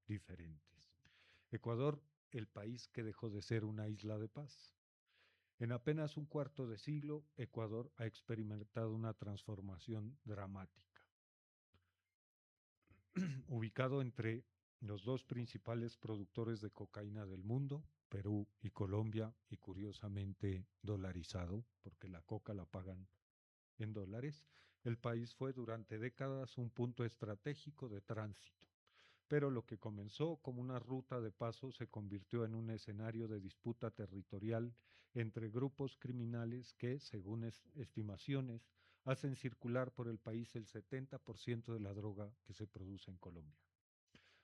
diferentes. Ecuador, el país que dejó de ser una isla de paz. En apenas un cuarto de siglo, Ecuador ha experimentado una transformación dramática. Ubicado entre los dos principales productores de cocaína del mundo, Perú y Colombia, y curiosamente dolarizado, porque la coca la pagan en dólares, el país fue durante décadas un punto estratégico de tránsito. Pero lo que comenzó como una ruta de paso se convirtió en un escenario de disputa territorial entre grupos criminales que, según estimaciones, hacen circular por el país el 70% de la droga que se produce en Colombia.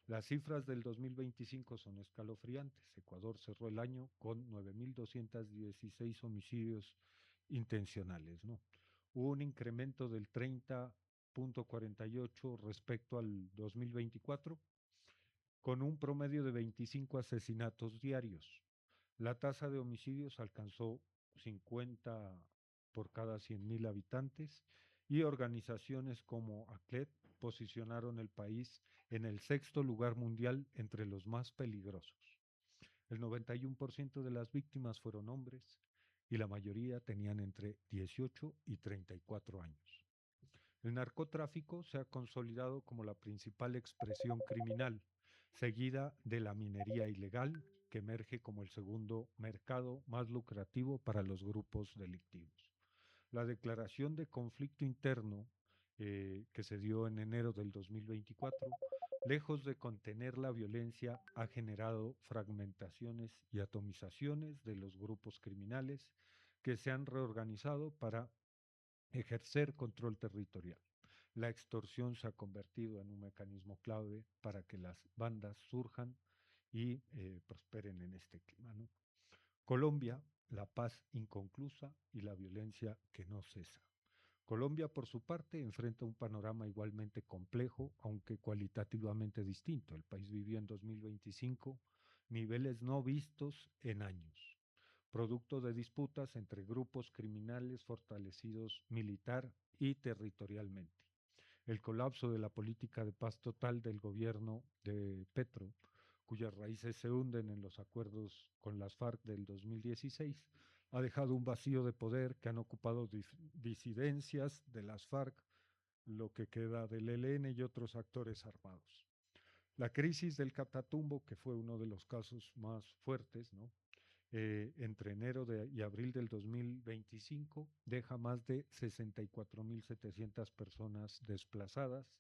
Las cifras del 2025 son escalofriantes. Ecuador cerró el año con 9.216 homicidios intencionales, ¿no? Hubo un incremento del 30.48 respecto al 2024, con un promedio de 25 asesinatos diarios. La tasa de homicidios alcanzó 50 por cada 100.000 habitantes y organizaciones como ACLED posicionaron el país en el sexto lugar mundial entre los más peligrosos. El 91% de las víctimas fueron hombres y la mayoría tenían entre 18 y 34 años. El narcotráfico se ha consolidado como la principal expresión criminal, seguida de la minería ilegal, que emerge como el segundo mercado más lucrativo para los grupos delictivos. La declaración de conflicto interno que se dio en enero del 2024, lejos de contener la violencia, ha generado fragmentaciones y atomizaciones de los grupos criminales que se han reorganizado para ejercer control territorial. La extorsión se ha convertido en un mecanismo clave para que las bandas surjan y prosperen en este clima, ¿no? Colombia, la paz inconclusa y la violencia que no cesa. Colombia, por su parte, enfrenta un panorama igualmente complejo, aunque cualitativamente distinto. El país vivió en 2025 niveles no vistos en años, producto de disputas entre grupos criminales fortalecidos militar y territorialmente. El colapso de la política de paz total del gobierno de Petro, cuyas raíces se hunden en los acuerdos con las FARC del 2016, ha dejado un vacío de poder que han ocupado disidencias de las FARC, lo que queda del ELN y otros actores armados. La crisis del Catatumbo, que fue uno de los casos más fuertes, ¿no? Entre enero y abril del 2025 deja más de 64.700 personas desplazadas,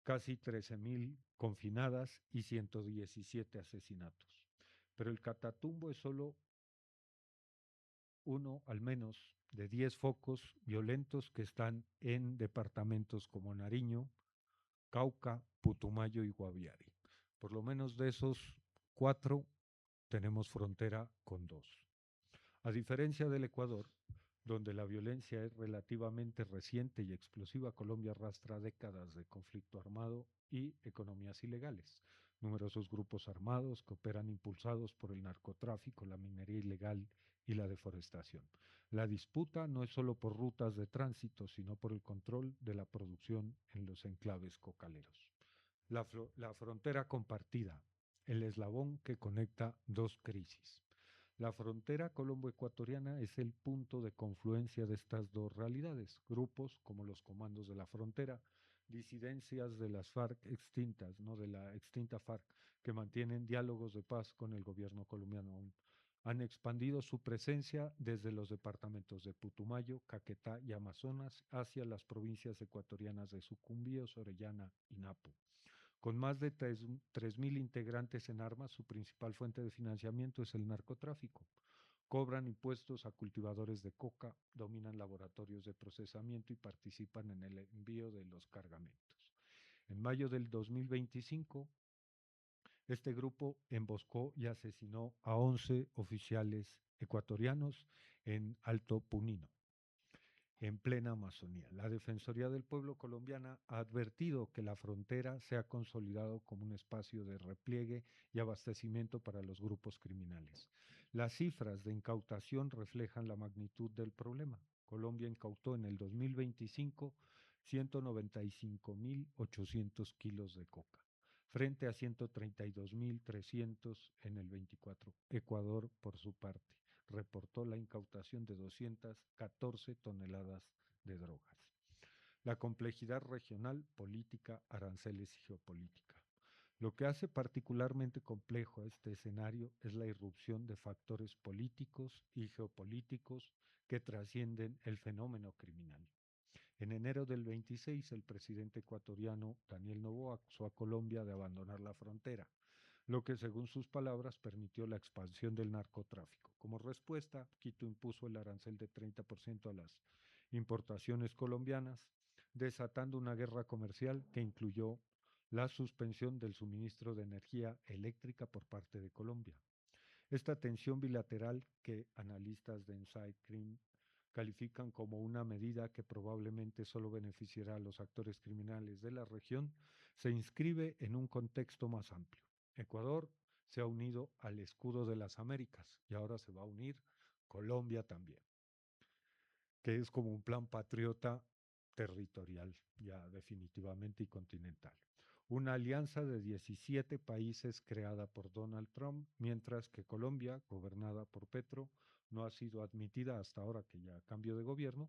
casi 13.000 confinadas y 117 asesinatos. Pero el Catatumbo es solo uno, al menos, de 10 focos violentos que están en departamentos como Nariño, Cauca, Putumayo y Guaviare. Por lo menos de esos 4 tenemos frontera con 2. A diferencia del Ecuador, donde la violencia es relativamente reciente y explosiva, Colombia arrastra décadas de conflicto armado y economías ilegales. Numerosos grupos armados que operan impulsados por el narcotráfico, la minería ilegal y la deforestación. La disputa no es solo por rutas de tránsito, sino por el control de la producción en los enclaves cocaleros. La frontera compartida, el eslabón que conecta dos crisis. La frontera colombo-ecuatoriana es el punto de confluencia de estas dos realidades. Grupos como los comandos de la frontera, disidencias de las FARC extintas, no de la extinta FARC, que mantienen diálogos de paz con el gobierno colombiano aún, han expandido su presencia desde los departamentos de Putumayo, Caquetá y Amazonas hacia las provincias ecuatorianas de Sucumbíos, Orellana y Napo. Con más de 3.000 integrantes en armas, su principal fuente de financiamiento es el narcotráfico. Cobran impuestos a cultivadores de coca, dominan laboratorios de procesamiento y participan en el envío de los cargamentos. En mayo del 2025, este grupo emboscó y asesinó a 11 oficiales ecuatorianos en Alto Punino, en plena Amazonía. La Defensoría del Pueblo colombiana ha advertido que la frontera se ha consolidado como un espacio de repliegue y abastecimiento para los grupos criminales. Las cifras de incautación reflejan la magnitud del problema. Colombia incautó en el 2025 195.800 kilos de coca, frente a 132.300 en el 24. Ecuador, por su parte, reportó la incautación de 214 toneladas de drogas. La complejidad regional, política, aranceles y geopolítica. Lo que hace particularmente complejo a este escenario es la irrupción de factores políticos y geopolíticos que trascienden el fenómeno criminal. En enero del 26, el presidente ecuatoriano Daniel Noboa acusó a Colombia de abandonar la frontera, lo que, según sus palabras, permitió la expansión del narcotráfico. Como respuesta, Quito impuso el arancel de 30% a las importaciones colombianas, desatando una guerra comercial que incluyó la suspensión del suministro de energía eléctrica por parte de Colombia. Esta tensión bilateral, que analistas de Inside Crime califican como una medida que probablemente solo beneficiará a los actores criminales de la región, se inscribe en un contexto más amplio. Ecuador se ha unido al escudo de las Américas y ahora se va a unir Colombia también, que es como un plan patriota territorial, ya definitivamente y continental. Una alianza de 17 países creada por Donald Trump, mientras que Colombia, gobernada por Petro, no ha sido admitida hasta ahora que ya cambio de gobierno.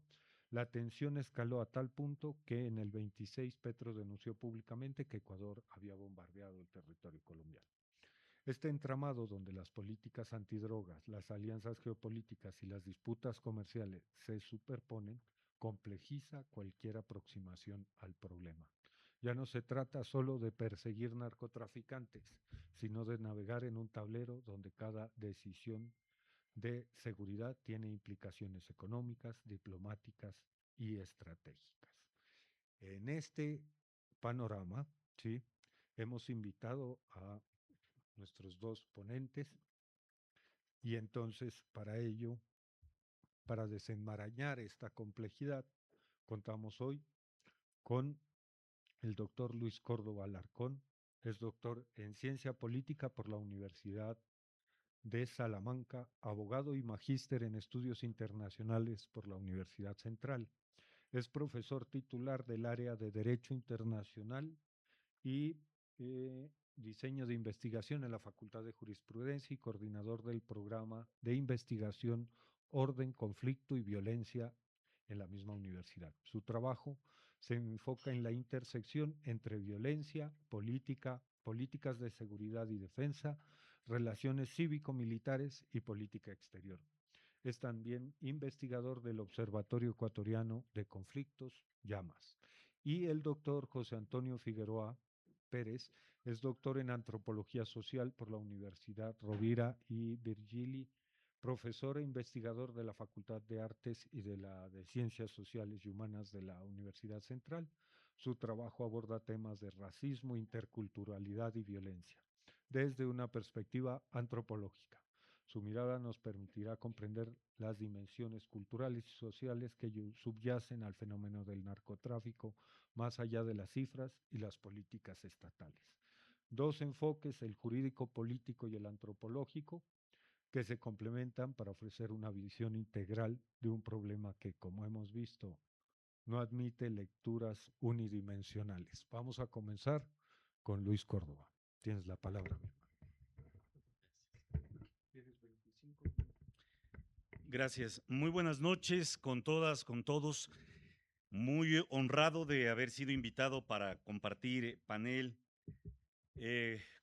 La tensión escaló a tal punto que en el 26 Petro denunció públicamente que Ecuador había bombardeado el territorio colombiano. Este entramado donde las políticas antidrogas, las alianzas geopolíticas y las disputas comerciales se superponen, complejiza cualquier aproximación al problema. Ya no se trata solo de perseguir narcotraficantes, sino de navegar en un tablero donde cada decisión de seguridad tiene implicaciones económicas, diplomáticas y estratégicas. En este panorama, ¿sí?, hemos invitado a nuestros dos ponentes y entonces para ello, para desenmarañar esta complejidad, contamos hoy con el doctor Luis Córdoba Alarcón. Es doctor en Ciencia Política por la Universidad de Salamanca, abogado y magíster en Estudios Internacionales por la Universidad Central. Es profesor titular del área de Derecho Internacional y Diseño de Investigación en la Facultad de Jurisprudencia y coordinador del programa de investigación Orden, Conflicto y Violencia en la misma universidad. Su trabajo se enfoca en la intersección entre violencia, política, políticas de seguridad y defensa, relaciones cívico-militares y política exterior. Es también investigador del Observatorio Ecuatoriano de Conflictos, Llamas. Y el doctor José Antonio Figueroa Pérez es doctor en Antropología Social por la Universidad Rovira y Virgili, profesor e investigador de la Facultad de Artes y de la de Ciencias Sociales y Humanas de la Universidad Central. Su trabajo aborda temas de racismo, interculturalidad y violencia desde una perspectiva antropológica. Su mirada nos permitirá comprender las dimensiones culturales y sociales que subyacen al fenómeno del narcotráfico, más allá de las cifras y las políticas estatales. Dos enfoques, el jurídico político y el antropológico, que se complementan para ofrecer una visión integral de un problema que, como hemos visto, no admite lecturas unidimensionales. Vamos a comenzar con Luis Córdoba. Tienes la palabra, mi hermano. Tienes 25 minutos. Gracias. Muy buenas noches con todas, con todos. Muy honrado de haber sido invitado para compartir panel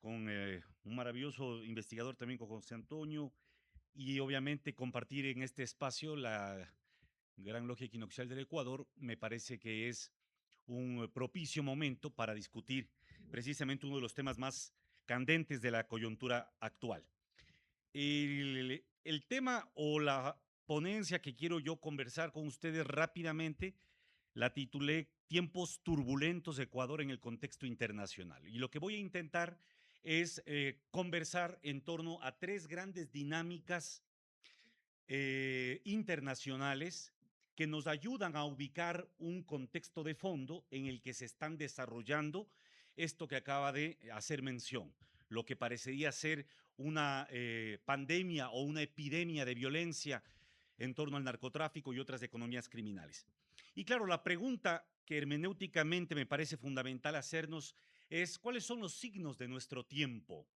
con un maravilloso investigador también, con José Antonio, y obviamente compartir en este espacio la Gran Logia Equinoccial del Ecuador. Me parece que es un propicio momento para discutir precisamente uno de los temas más candentes de la coyuntura actual. El tema o la ponencia que quiero yo conversar con ustedes rápidamente la titulé Tiempos turbulentos de Ecuador en el contexto internacional. Y lo que voy a intentar es conversar en torno a tres grandes dinámicas internacionales que nos ayudan a ubicar un contexto de fondo en el que se están desarrollando esto que acaba de hacer mención, lo que parecería ser una pandemia o una epidemia de violencia en torno al narcotráfico y otras economías criminales. Y claro, la pregunta que hermenéuticamente me parece fundamental hacernos es cuáles son los signos de nuestro tiempo.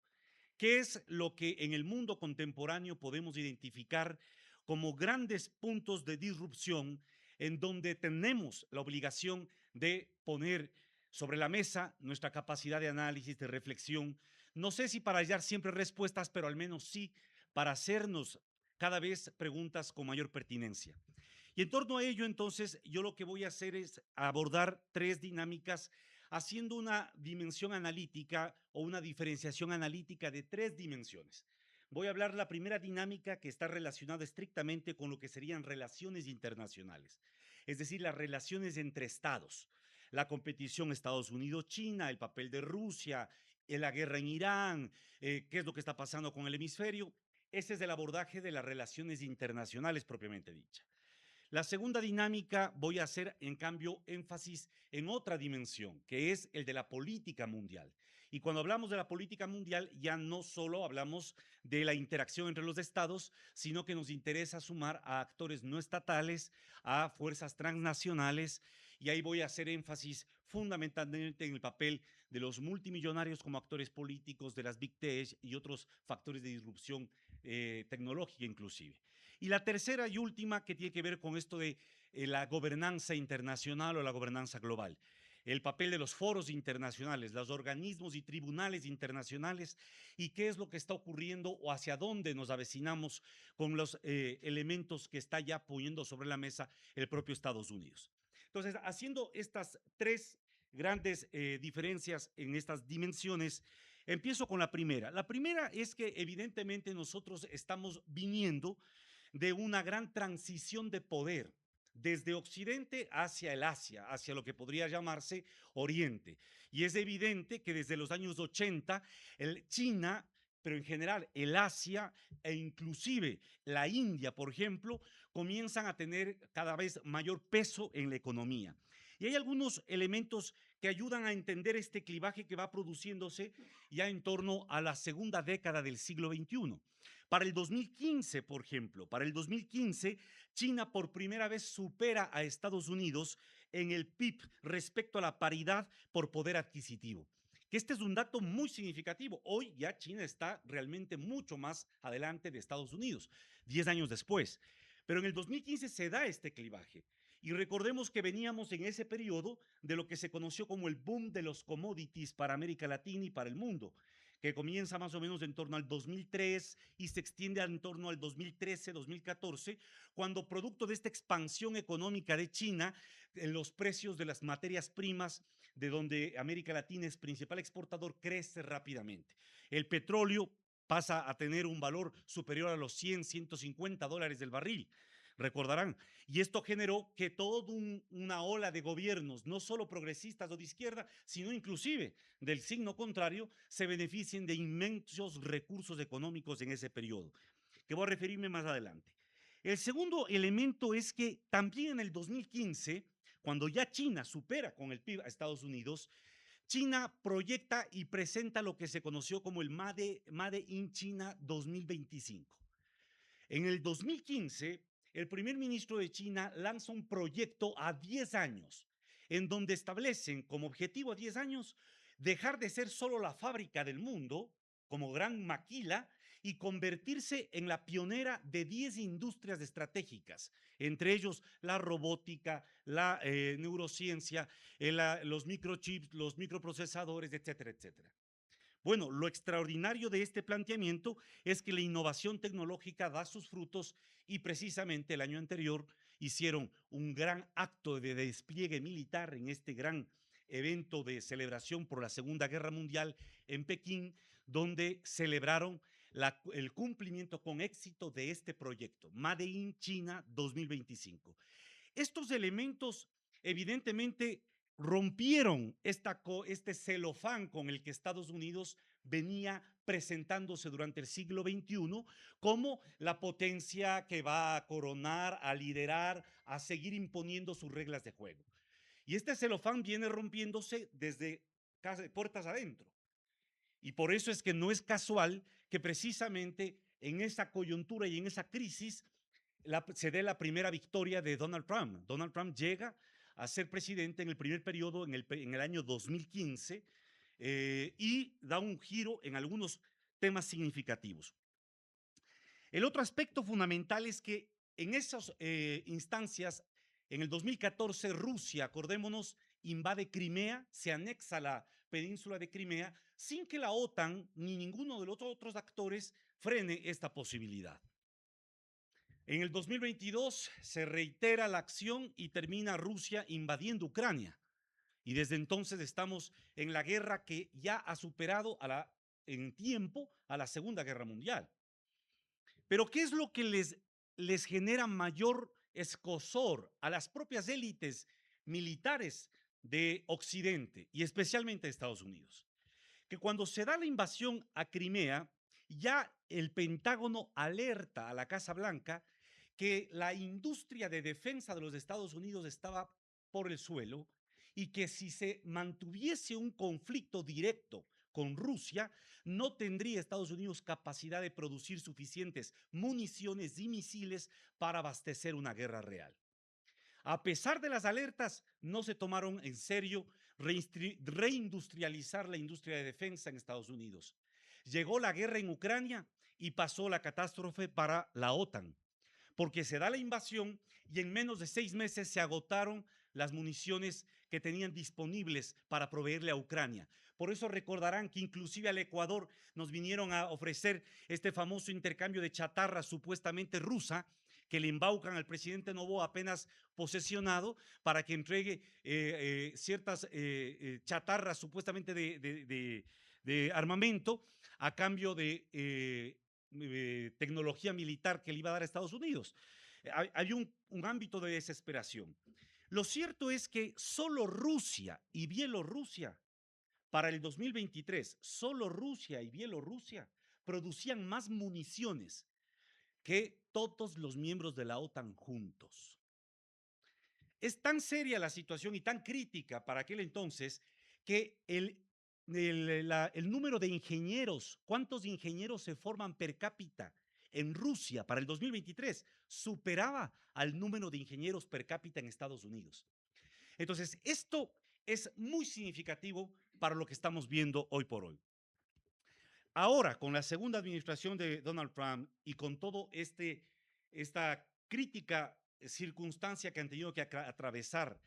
¿Qué es lo que en el mundo contemporáneo podemos identificar como grandes puntos de disrupción en donde tenemos la obligación de poner sobre la mesa nuestra capacidad de análisis, de reflexión? No sé si para hallar siempre respuestas, pero al menos sí para hacernos cada vez preguntas con mayor pertinencia. Y en torno a ello, entonces, yo lo que voy a hacer es abordar tres dinámicas haciendo una dimensión analítica o una diferenciación analítica de tres dimensiones. Voy a hablar la primera dinámica que está relacionada estrictamente con lo que serían relaciones internacionales, es decir, las relaciones entre estados, la competición Estados Unidos-China, el papel de Rusia, la guerra en Irán, qué es lo que está pasando con el hemisferio. Ese es el abordaje de las relaciones internacionales propiamente dicha. La segunda dinámica voy a hacer, en cambio, énfasis en otra dimensión, que es el de la política mundial. Y cuando hablamos de la política mundial, ya no solo hablamos de la interacción entre los estados, sino que nos interesa sumar a actores no estatales, a fuerzas transnacionales, y ahí voy a hacer énfasis fundamentalmente en el papel de los multimillonarios como actores políticos, de las Big Tech y otros factores de disrupción tecnológica inclusive. Y la tercera y última que tiene que ver con esto de la gobernanza internacional o la gobernanza global. El papel de los foros internacionales, los organismos y tribunales internacionales y qué es lo que está ocurriendo o hacia dónde nos avecinamos con los elementos que está ya poniendo sobre la mesa el propio Estados Unidos. Entonces, haciendo estas tres grandes diferencias en estas dimensiones, empiezo con la primera. La primera es que evidentemente nosotros estamos viniendo de una gran transición de poder desde Occidente hacia el Asia, hacia lo que podría llamarse Oriente. Y es evidente que desde los años 80, China, pero en general el Asia e inclusive la India, por ejemplo, comienzan a tener cada vez mayor peso en la economía. Y hay algunos elementos que ayudan a entender este clivaje que va produciéndose ya en torno a la segunda década del siglo XXI. Para el 2015, por ejemplo, para el 2015, China por primera vez supera a Estados Unidos en el PIB respecto a la paridad por poder adquisitivo. Que este es un dato muy significativo. Hoy ya China está realmente mucho más adelante de Estados Unidos, 10 años después. Pero en el 2015 se da este clivaje. Y recordemos que veníamos en ese periodo de lo que se conoció como el boom de los commodities para América Latina y para el mundo, que comienza más o menos en torno al 2003 y se extiende en torno al 2013, 2014, cuando producto de esta expansión económica de China, los precios de las materias primas, de donde América Latina es principal exportador, crece rápidamente. El petróleo pasa a tener un valor superior a los 100, 150 dólares del barril. Recordarán. Y esto generó que toda una ola de gobiernos, no solo progresistas o de izquierda, sino inclusive del signo contrario, se beneficien de inmensos recursos económicos en ese periodo, que voy a referirme más adelante. El segundo elemento es que también en el 2015, cuando ya China supera con el PIB a Estados Unidos, China proyecta y presenta lo que se conoció como el Made in China 2025. En el 2015, el primer ministro de China lanza un proyecto a 10 años, en donde establecen como objetivo a 10 años dejar de ser solo la fábrica del mundo, como gran maquila, y convertirse en la pionera de 10 industrias estratégicas, entre ellos la robótica, la neurociencia, los microchips, los microprocesadores, etcétera, etcétera. Bueno, lo extraordinario de este planteamiento es que la innovación tecnológica da sus frutos y precisamente el año anterior hicieron un gran acto de despliegue militar en este gran evento de celebración por la Segunda Guerra Mundial en Pekín, donde celebraron el cumplimiento con éxito de este proyecto, Made in China 2025. Estos elementos evidentemente rompieron este celofán con el que Estados Unidos venía presentándose durante el siglo XXI como la potencia que va a coronar, a liderar, a seguir imponiendo sus reglas de juego. Y este celofán viene rompiéndose desde puertas adentro. Y por eso es que no es casual que precisamente en esa coyuntura y en esa crisis se dé la primera victoria de Donald Trump. Donald Trump llega a ser presidente en el primer periodo en el año 2015, y da un giro en algunos temas significativos. El otro aspecto fundamental es que en esas instancias, en el 2014, Rusia, acordémonos, invade Crimea, se anexa la península de Crimea, sin que la OTAN ni ninguno de los otros actores frene esta posibilidad. En el 2022 se reitera la acción y termina Rusia invadiendo Ucrania. Y desde entonces estamos en la guerra que ya ha superado en tiempo a la Segunda Guerra Mundial. Pero ¿qué es lo que les genera mayor escozor a las propias élites militares de Occidente y especialmente de Estados Unidos? Que cuando se da la invasión a Crimea, ya el Pentágono alerta a la Casa Blanca que la industria de defensa de los Estados Unidos estaba por el suelo y que si se mantuviese un conflicto directo con Rusia, no tendría Estados Unidos capacidad de producir suficientes municiones y misiles para abastecer una guerra real. A pesar de las alertas, no se tomaron en serio reindustrializar la industria de defensa en Estados Unidos. Llegó la guerra en Ucrania y pasó la catástrofe para la OTAN, porque se da la invasión y en menos de 6 meses se agotaron las municiones que tenían disponibles para proveerle a Ucrania. Por eso recordarán que inclusive al Ecuador nos vinieron a ofrecer este famoso intercambio de chatarra supuestamente rusa, que le embaucan al presidente Noboa apenas posesionado para que entregue ciertas chatarras supuestamente de armamento a cambio de tecnología militar que le iba a dar a Estados Unidos. Hay un ámbito de desesperación. Lo cierto es que solo Rusia y Bielorrusia, para el 2023, solo Rusia y Bielorrusia producían más municiones que todos los miembros de la OTAN juntos. Es tan seria la situación y tan crítica para aquel entonces que el número de ingenieros, cuántos ingenieros se forman per cápita en Rusia para el 2023, superaba al número de ingenieros per cápita en Estados Unidos. Entonces, esto es muy significativo para lo que estamos viendo hoy por hoy. Ahora, con la segunda administración de Donald Trump y con todo esta crítica circunstancia que han tenido que atravesar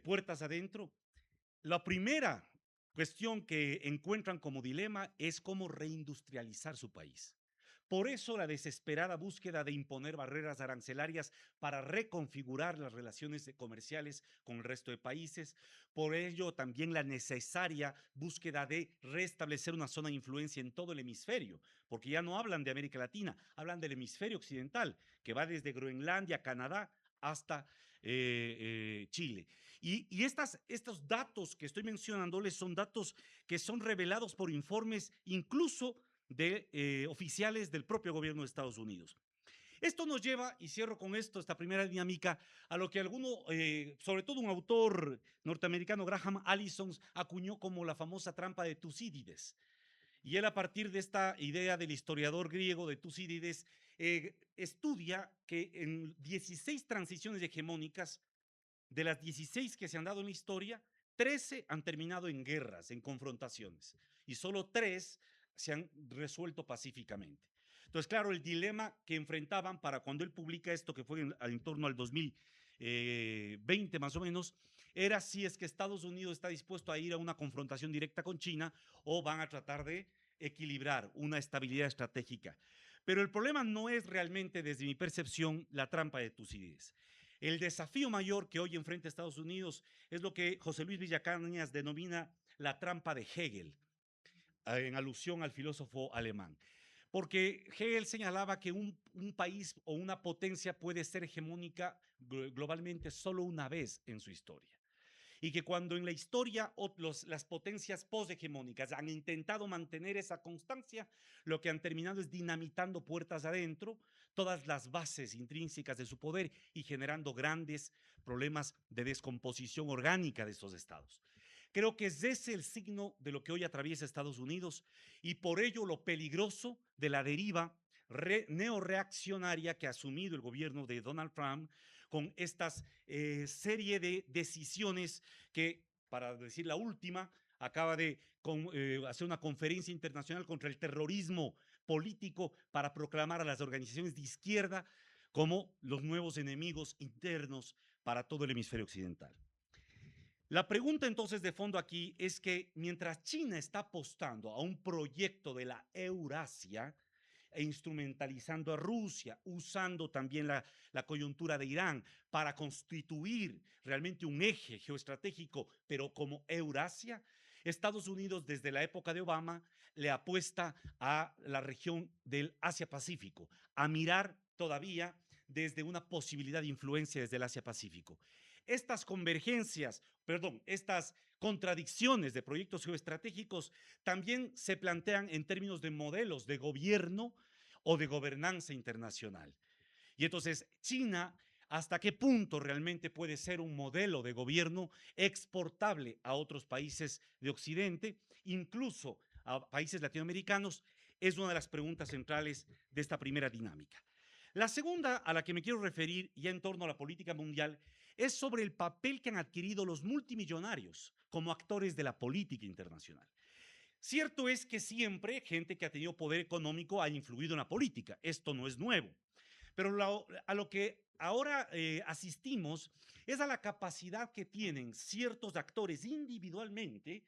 puertas adentro, la primera cuestión que encuentran como dilema es cómo reindustrializar su país. Por eso la desesperada búsqueda de imponer barreras arancelarias para reconfigurar las relaciones comerciales con el resto de países. Por ello también la necesaria búsqueda de restablecer una zona de influencia en todo el hemisferio, porque ya no hablan de América Latina, hablan del hemisferio occidental, que va desde Groenlandia, Canadá, hasta Chile. Y estos datos que estoy mencionándoles son datos que son revelados por informes incluso de oficiales del propio gobierno de Estados Unidos. Esto nos lleva, y cierro con esto, esta primera dinámica, a lo que sobre todo un autor norteamericano, Graham Allison, acuñó como la famosa trampa de Tucídides. Y él, a partir de esta idea del historiador griego de Tucídides, estudia que en 16 transiciones hegemónicas, de las 16 que se han dado en la historia, 13 han terminado en guerras, en confrontaciones, y solo 3 se han resuelto pacíficamente. Entonces, claro, el dilema que enfrentaban para cuando él publica esto, que fue en torno al 2020 más o menos, era si es que Estados Unidos está dispuesto a ir a una confrontación directa con China o van a tratar de equilibrar una estabilidad estratégica. Pero el problema no es realmente, desde mi percepción, la trampa de Tucídides. El desafío mayor que hoy enfrenta Estados Unidos es lo que José Luis Villacañas denomina la trampa de Hegel, en alusión al filósofo alemán. Porque Hegel señalaba que un país o una potencia puede ser hegemónica globalmente solo una vez en su historia. Y que cuando en la historia las potencias poshegemónicas han intentado mantener esa constancia, lo que han terminado es dinamitando puertas adentro, todas las bases intrínsecas de su poder y generando grandes problemas de descomposición orgánica de estos estados. Creo que es ese el signo de lo que hoy atraviesa Estados Unidos y por ello lo peligroso de la deriva neoreaccionaria que ha asumido el gobierno de Donald Trump con estas serie de decisiones que, para decir la última, acaba de hacer una conferencia internacional contra el terrorismo político para proclamar a las organizaciones de izquierda como los nuevos enemigos internos para todo el hemisferio occidental. La pregunta entonces de fondo aquí es que mientras China está apostando a un proyecto de la Eurasia e instrumentalizando a Rusia, usando también la coyuntura de Irán para constituir realmente un eje geoestratégico, pero como Eurasia, Estados Unidos desde la época de Obama le apuesta a la región del Asia-Pacífico, a mirar todavía desde una posibilidad de influencia desde el Asia-Pacífico. Estas convergencias, perdón, estas contradicciones de proyectos geoestratégicos también se plantean en términos de modelos de gobierno o de gobernanza internacional. Y entonces, China, ¿hasta qué punto realmente puede ser un modelo de gobierno exportable a otros países de Occidente, incluso a países latinoamericanos? Es una de las preguntas centrales de esta primera dinámica. La segunda a la que me quiero referir, ya en torno a la política mundial, es sobre el papel que han adquirido los multimillonarios como actores de la política internacional. Cierto es que siempre gente que ha tenido poder económico ha influido en la política. Esto no es nuevo. Pero a lo que ahora asistimos es a la capacidad que tienen ciertos actores individualmente,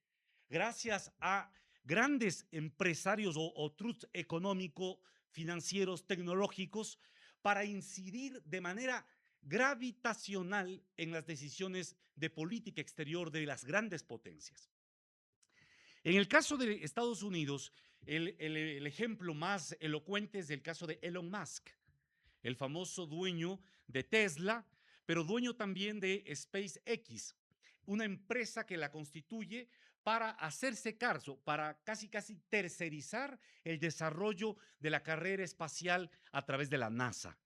gracias a grandes empresarios o trusts económicos, financieros, tecnológicos, para incidir de manera gravitacional en las decisiones de política exterior de las grandes potencias. En el caso de Estados Unidos, el ejemplo más elocuente es el caso de Elon Musk, el famoso dueño de Tesla, pero dueño también de SpaceX, una empresa que la constituye para hacerse cargo, para casi tercerizar el desarrollo de la carrera espacial a través de la NASA.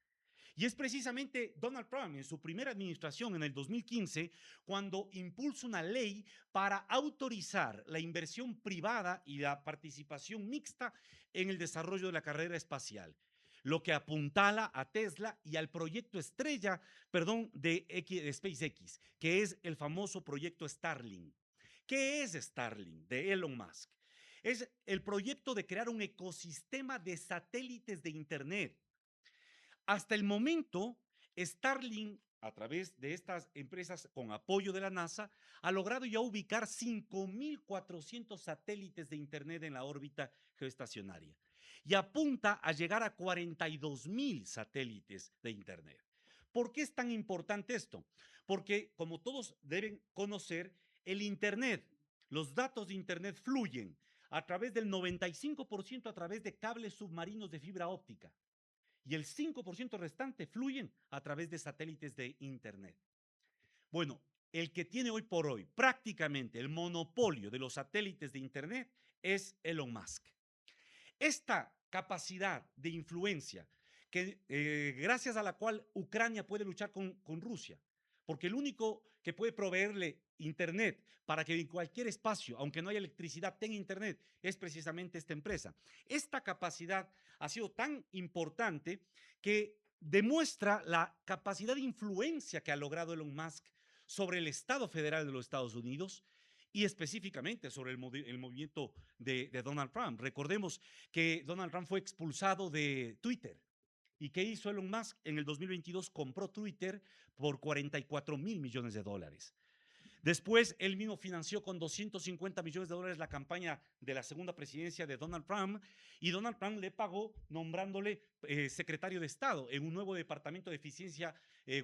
Y es precisamente Donald Trump en su primera administración en el 2015 cuando impulsa una ley para autorizar la inversión privada y la participación mixta en el desarrollo de la carrera espacial, lo que apuntala a Tesla y al proyecto estrella, de SpaceX, que es el famoso proyecto Starlink. ¿Qué es Starlink de Elon Musk? Es el proyecto de crear un ecosistema de satélites de Internet. Hasta el momento, Starlink, a través de estas empresas con apoyo de la NASA, ha logrado ya ubicar 5.400 satélites de Internet en la órbita geoestacionaria y apunta a llegar a 42.000 satélites de Internet. ¿Por qué es tan importante esto? Porque, como todos deben conocer, el Internet, los datos de Internet fluyen a través del 95% a través de cables submarinos de fibra óptica y el 5% restante fluyen a través de satélites de Internet. Bueno, el que tiene hoy por hoy prácticamente el monopolio de los satélites de Internet es Elon Musk. Esta capacidad de influencia, gracias a la cual Ucrania puede luchar con Rusia, porque el único que puede proveerle Internet para que en cualquier espacio, aunque no haya electricidad, tenga Internet, es precisamente esta empresa. Esta capacidad ha sido tan importante que demuestra la capacidad de influencia que ha logrado Elon Musk sobre el Estado federal de los Estados Unidos y específicamente sobre el movimiento de Donald Trump. Recordemos que Donald Trump fue expulsado de Twitter. ¿Y qué hizo Elon Musk? En el 2022 compró Twitter por $44.000 millones. Después, él mismo financió con $250 millones la campaña de la segunda presidencia de Donald Trump y Donald Trump le pagó nombrándole secretario de Estado en un nuevo departamento de eficiencia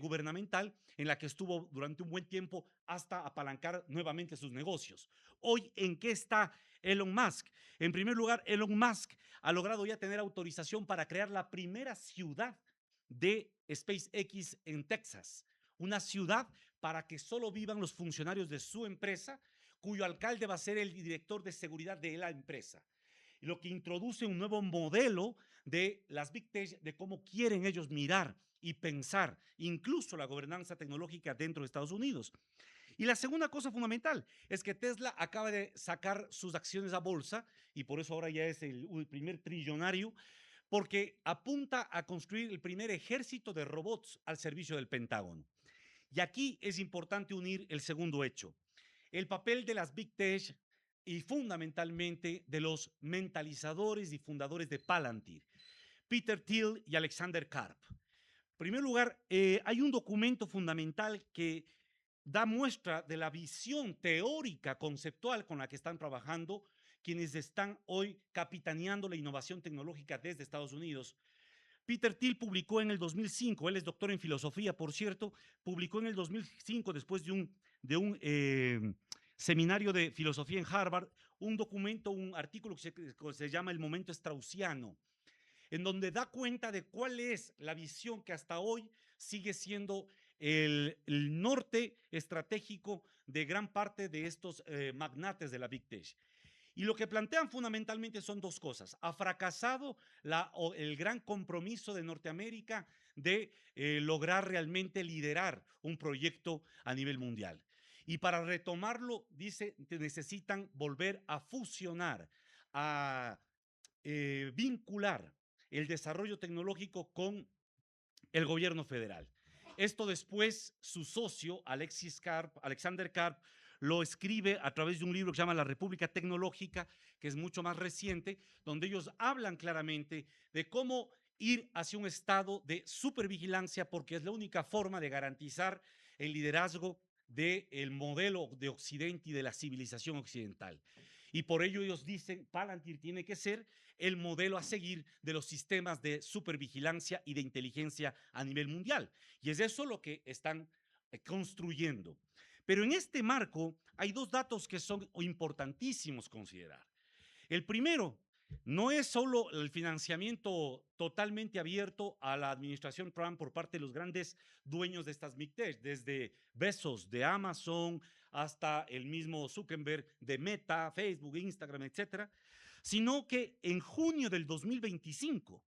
gubernamental en la que estuvo durante un buen tiempo hasta apalancar nuevamente sus negocios. Hoy, ¿en qué está Elon Musk? En primer lugar, Elon Musk ha logrado ya tener autorización para crear la primera ciudad de SpaceX en Texas, una ciudad para que solo vivan los funcionarios de su empresa, cuyo alcalde va a ser el director de seguridad de la empresa. Lo que introduce un nuevo modelo de las Big Tech, de cómo quieren ellos mirar y pensar, incluso la gobernanza tecnológica dentro de Estados Unidos. Y la segunda cosa fundamental es que Tesla acaba de sacar sus acciones a bolsa y por eso ahora ya es el primer trillonario, porque apunta a construir el primer ejército de robots al servicio del Pentágono. Y aquí es importante unir el segundo hecho. El papel de las Big Tech y fundamentalmente de los mentalizadores y fundadores de Palantir, Peter Thiel y Alexander Karp. En primer lugar, hay un documento fundamental que da muestra de la visión teórica, conceptual con la que están trabajando quienes están hoy capitaneando la innovación tecnológica desde Estados Unidos. Peter Thiel publicó en el 2005, él es doctor en filosofía, por cierto, publicó en el 2005, después de un seminario de filosofía en Harvard, un documento, un artículo que se llama El momento straussiano, en donde da cuenta de cuál es la visión que hasta hoy sigue siendo el norte estratégico de gran parte de estos magnates de la Big Tech. Y lo que plantean fundamentalmente son dos cosas. Ha fracasado el gran compromiso de Norteamérica de lograr realmente liderar un proyecto a nivel mundial. Y para retomarlo, dice, necesitan volver a fusionar, a vincular el desarrollo tecnológico con el gobierno federal. Esto después su socio, Alexander Karp, lo escribe a través de un libro que se llama La República Tecnológica, que es mucho más reciente, donde ellos hablan claramente de cómo ir hacia un estado de supervigilancia, porque es la única forma de garantizar el liderazgo del modelo de Occidente y de la civilización occidental. Y por ello ellos dicen, Palantir tiene que ser el modelo a seguir de los sistemas de supervigilancia y de inteligencia a nivel mundial. Y es eso lo que están construyendo. Pero en este marco hay dos datos que son importantísimos considerar. El primero, no es solo el financiamiento totalmente abierto a la administración Trump por parte de los grandes dueños de estas Big Tech, desde Bezos de Amazon hasta el mismo Zuckerberg de Meta, Facebook, Instagram, etcétera, sino que en junio del 2025,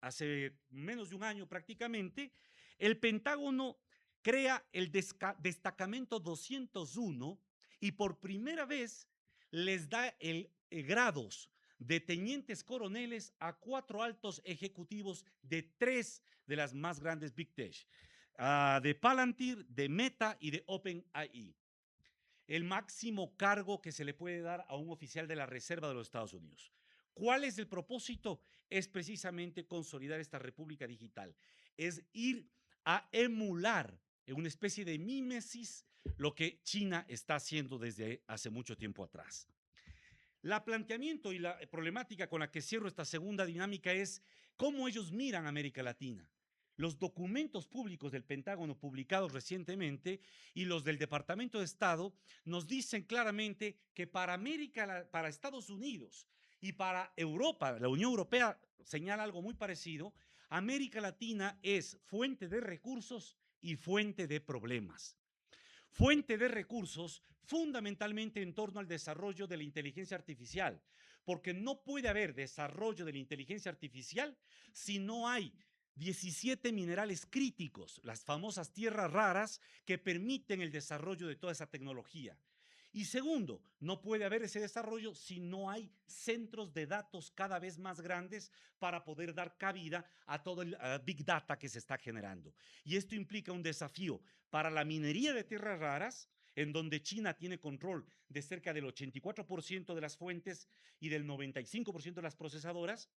hace menos de un año prácticamente, el Pentágono crea el destacamento 201 y por primera vez les da el grados de tenientes coroneles a 4 altos ejecutivos de 3 de las más grandes Big Tech, de Palantir, de Meta y de OpenAI. El máximo cargo que se le puede dar a un oficial de la Reserva de los Estados Unidos. ¿Cuál es el propósito? Es precisamente consolidar esta república digital. Es ir a emular en una especie de mímesis lo que China está haciendo desde hace mucho tiempo atrás. La planteamiento y la problemática con la que cierro esta segunda dinámica es cómo ellos miran a América Latina. Los documentos públicos del Pentágono publicados recientemente y los del Departamento de Estado nos dicen claramente que para para Estados Unidos y para Europa, la Unión Europea señala algo muy parecido, América Latina es fuente de recursos y fuente de problemas. Fuente de recursos fundamentalmente en torno al desarrollo de la inteligencia artificial, porque no puede haber desarrollo de la inteligencia artificial si no hay 17 minerales críticos, las famosas tierras raras que permiten el desarrollo de toda esa tecnología. Y segundo, no puede haber ese desarrollo si no hay centros de datos cada vez más grandes para poder dar cabida a todo el Big Data que se está generando. Y esto implica un desafío para la minería de tierras raras, en donde China tiene control de cerca del 84% de las fuentes y del 95% de las procesadoras,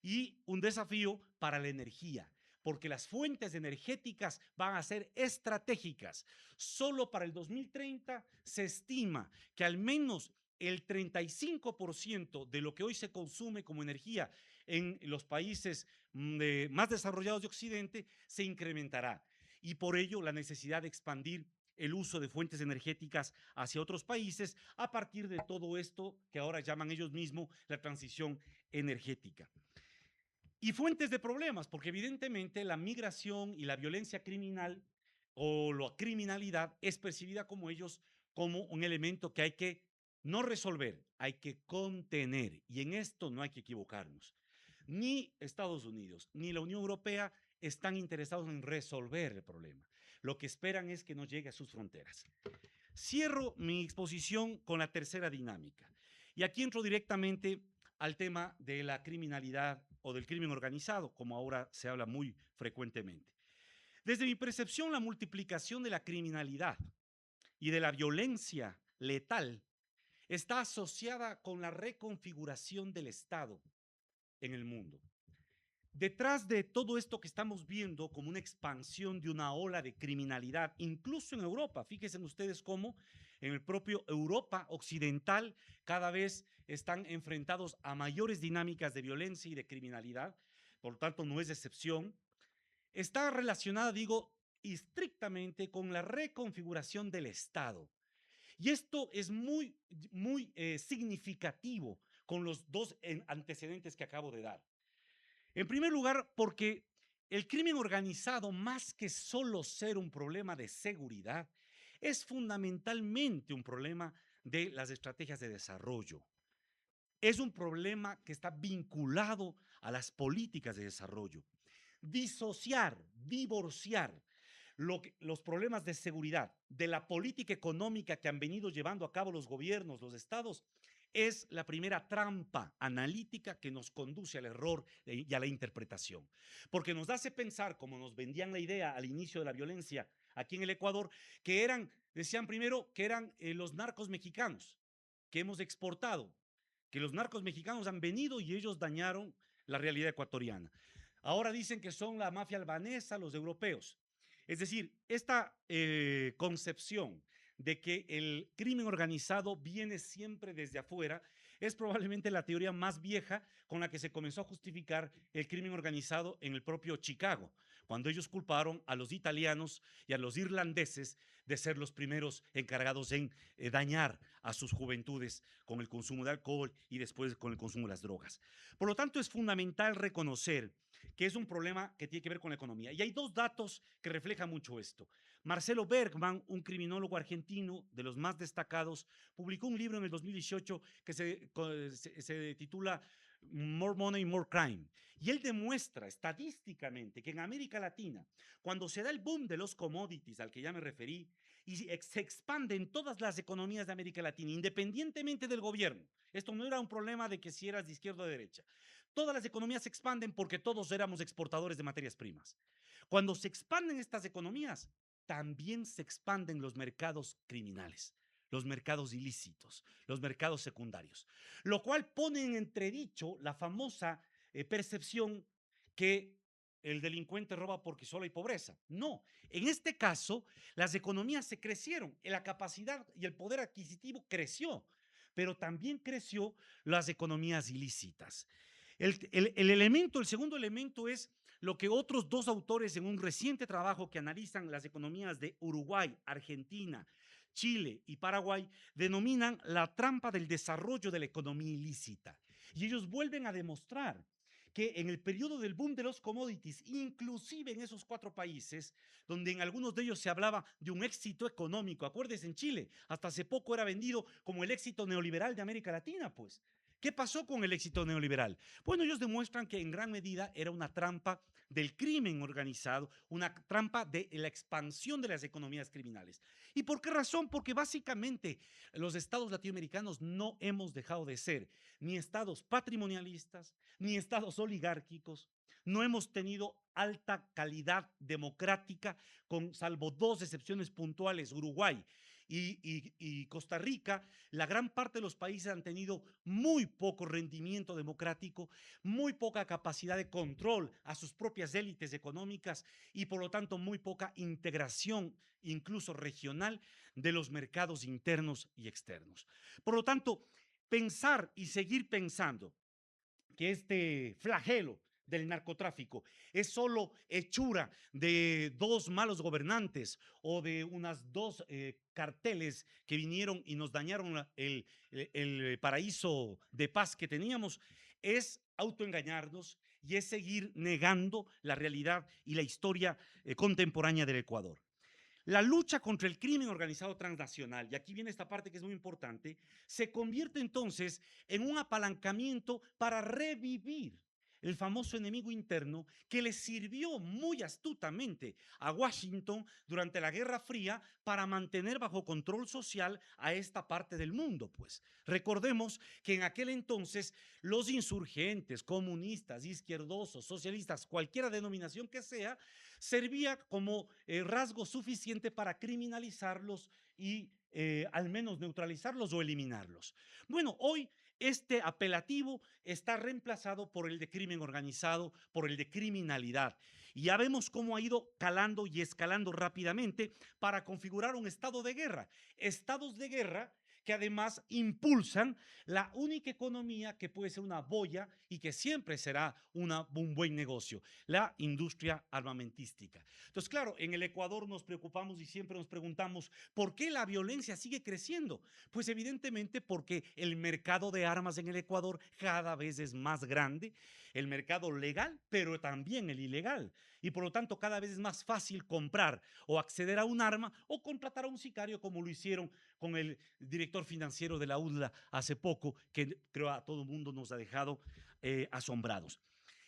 y un desafío para la energía, porque las fuentes energéticas van a ser estratégicas. Solo para el 2030 se estima que al menos el 35% de lo que hoy se consume como energía en los países más desarrollados de Occidente se incrementará. Y por ello la necesidad de expandir el uso de fuentes energéticas hacia otros países a partir de todo esto que ahora llaman ellos mismos la transición energética. Y fuentes de problemas, porque evidentemente la migración y la violencia criminal o la criminalidad es percibida como ellos como un elemento que hay que no resolver, hay que contener. Y en esto no hay que equivocarnos. Ni Estados Unidos ni la Unión Europea están interesados en resolver el problema. Lo que esperan es que no llegue a sus fronteras. Cierro mi exposición con la tercera dinámica. Y aquí entro directamente al tema de la criminalidad o del crimen organizado, como ahora se habla muy frecuentemente. Desde mi percepción, la multiplicación de la criminalidad y de la violencia letal está asociada con la reconfiguración del Estado en el mundo. Detrás de todo esto que estamos viendo como una expansión de una ola de criminalidad, incluso en Europa, fíjense ustedes cómo en el propio Europa occidental cada vez están enfrentados a mayores dinámicas de violencia y de criminalidad, por lo tanto no es excepción, está relacionada, digo, estrictamente con la reconfiguración del Estado. Y esto es muy significativo con los dos antecedentes que acabo de dar. En primer lugar, porque el crimen organizado, más que solo ser un problema de seguridad, es fundamentalmente un problema de las estrategias de desarrollo. Es un problema que está vinculado a las políticas de desarrollo. Disociar, divorciar los problemas de seguridad de la política económica que han venido llevando a cabo los gobiernos, los estados, es la primera trampa analítica que nos conduce al error y a la interpretación. Porque nos hace pensar, como nos vendían la idea al inicio de la violencia aquí en el Ecuador, que decían primero que eran los narcos mexicanos que hemos exportado, que los narcos mexicanos han venido y ellos dañaron la realidad ecuatoriana. Ahora dicen que son la mafia albanesa, los europeos. Es decir, esta concepción de que el crimen organizado viene siempre desde afuera es probablemente la teoría más vieja con la que se comenzó a justificar el crimen organizado en el propio Chicago, cuando ellos culparon a los italianos y a los irlandeses de ser los primeros encargados en dañar a sus juventudes con el consumo de alcohol y después con el consumo de las drogas. Por lo tanto, es fundamental reconocer que es un problema que tiene que ver con la economía. Y hay dos datos que reflejan mucho esto. Marcelo Bergman, un criminólogo argentino de los más destacados, publicó un libro en el 2018 que se titula More Money, More Crime. Y él demuestra estadísticamente que en América Latina, cuando se da el boom de los commodities al que ya me referí, y se expande en todas las economías de América Latina, independientemente del gobierno. Esto no era un problema de que si eras de izquierda o de derecha. Todas las economías se expanden porque todos éramos exportadores de materias primas. Cuando se expanden estas economías, también se expanden los mercados criminales, los mercados ilícitos, los mercados secundarios, lo cual pone en entredicho la famosa percepción que el delincuente roba porque solo hay pobreza. No, en este caso las economías se crecieron, la capacidad y el poder adquisitivo creció, pero también creció las economías ilícitas. El segundo elemento es lo que otros dos autores en un reciente trabajo que analizan las economías de Uruguay, Argentina, Chile y Paraguay denominan la trampa del desarrollo de la economía ilícita. Y ellos vuelven a demostrar que en el periodo del boom de los commodities, inclusive en esos 4 países, donde en algunos de ellos se hablaba de un éxito económico, acuérdense, en Chile, hasta hace poco era vendido como el éxito neoliberal de América Latina, pues. ¿Qué pasó con el éxito neoliberal? Bueno, ellos demuestran que en gran medida era una trampa del crimen organizado, una trampa de la expansión de las economías criminales. ¿Y por qué razón? Porque básicamente los estados latinoamericanos no hemos dejado de ser ni estados patrimonialistas, ni estados oligárquicos, no hemos tenido alta calidad democrática, salvo 2 excepciones puntuales, Uruguay y Costa Rica. La gran parte de los países han tenido muy poco rendimiento democrático, muy poca capacidad de control a sus propias élites económicas y por lo tanto muy poca integración, incluso regional, de los mercados internos y externos. Por lo tanto, pensar y seguir pensando que este flagelo del narcotráfico es solo hechura de 2 malos gobernantes o de unas 2 carteles que vinieron y nos dañaron el paraíso de paz que teníamos, es autoengañarnos y es seguir negando la realidad y la historia contemporánea del Ecuador. La lucha contra el crimen organizado transnacional, y aquí viene esta parte que es muy importante, se convierte entonces en un apalancamiento para revivir el famoso enemigo interno que le sirvió muy astutamente a Washington durante la Guerra Fría para mantener bajo control social a esta parte del mundo. Pues recordemos que en aquel entonces los insurgentes, comunistas, izquierdosos, socialistas, cualquiera denominación que sea, servía como rasgo suficiente para criminalizarlos y al menos neutralizarlos o eliminarlos. Bueno, hoy este apelativo está reemplazado por el de crimen organizado, por el de criminalidad. Y ya vemos cómo ha ido calando y escalando rápidamente para configurar un estado de guerra. Estados de guerra que además impulsan la única economía que puede ser una boya y que siempre será un buen negocio, la industria armamentística. Entonces, claro, en el Ecuador nos preocupamos y siempre nos preguntamos, ¿por qué la violencia sigue creciendo? Pues evidentemente porque el mercado de armas en el Ecuador cada vez es más grande, el mercado legal, pero también el ilegal. Y por lo tanto cada vez es más fácil comprar o acceder a un arma o contratar a un sicario como lo hicieron con el director financiero de la UDLA hace poco, que creo a todo el mundo nos ha dejado asombrados.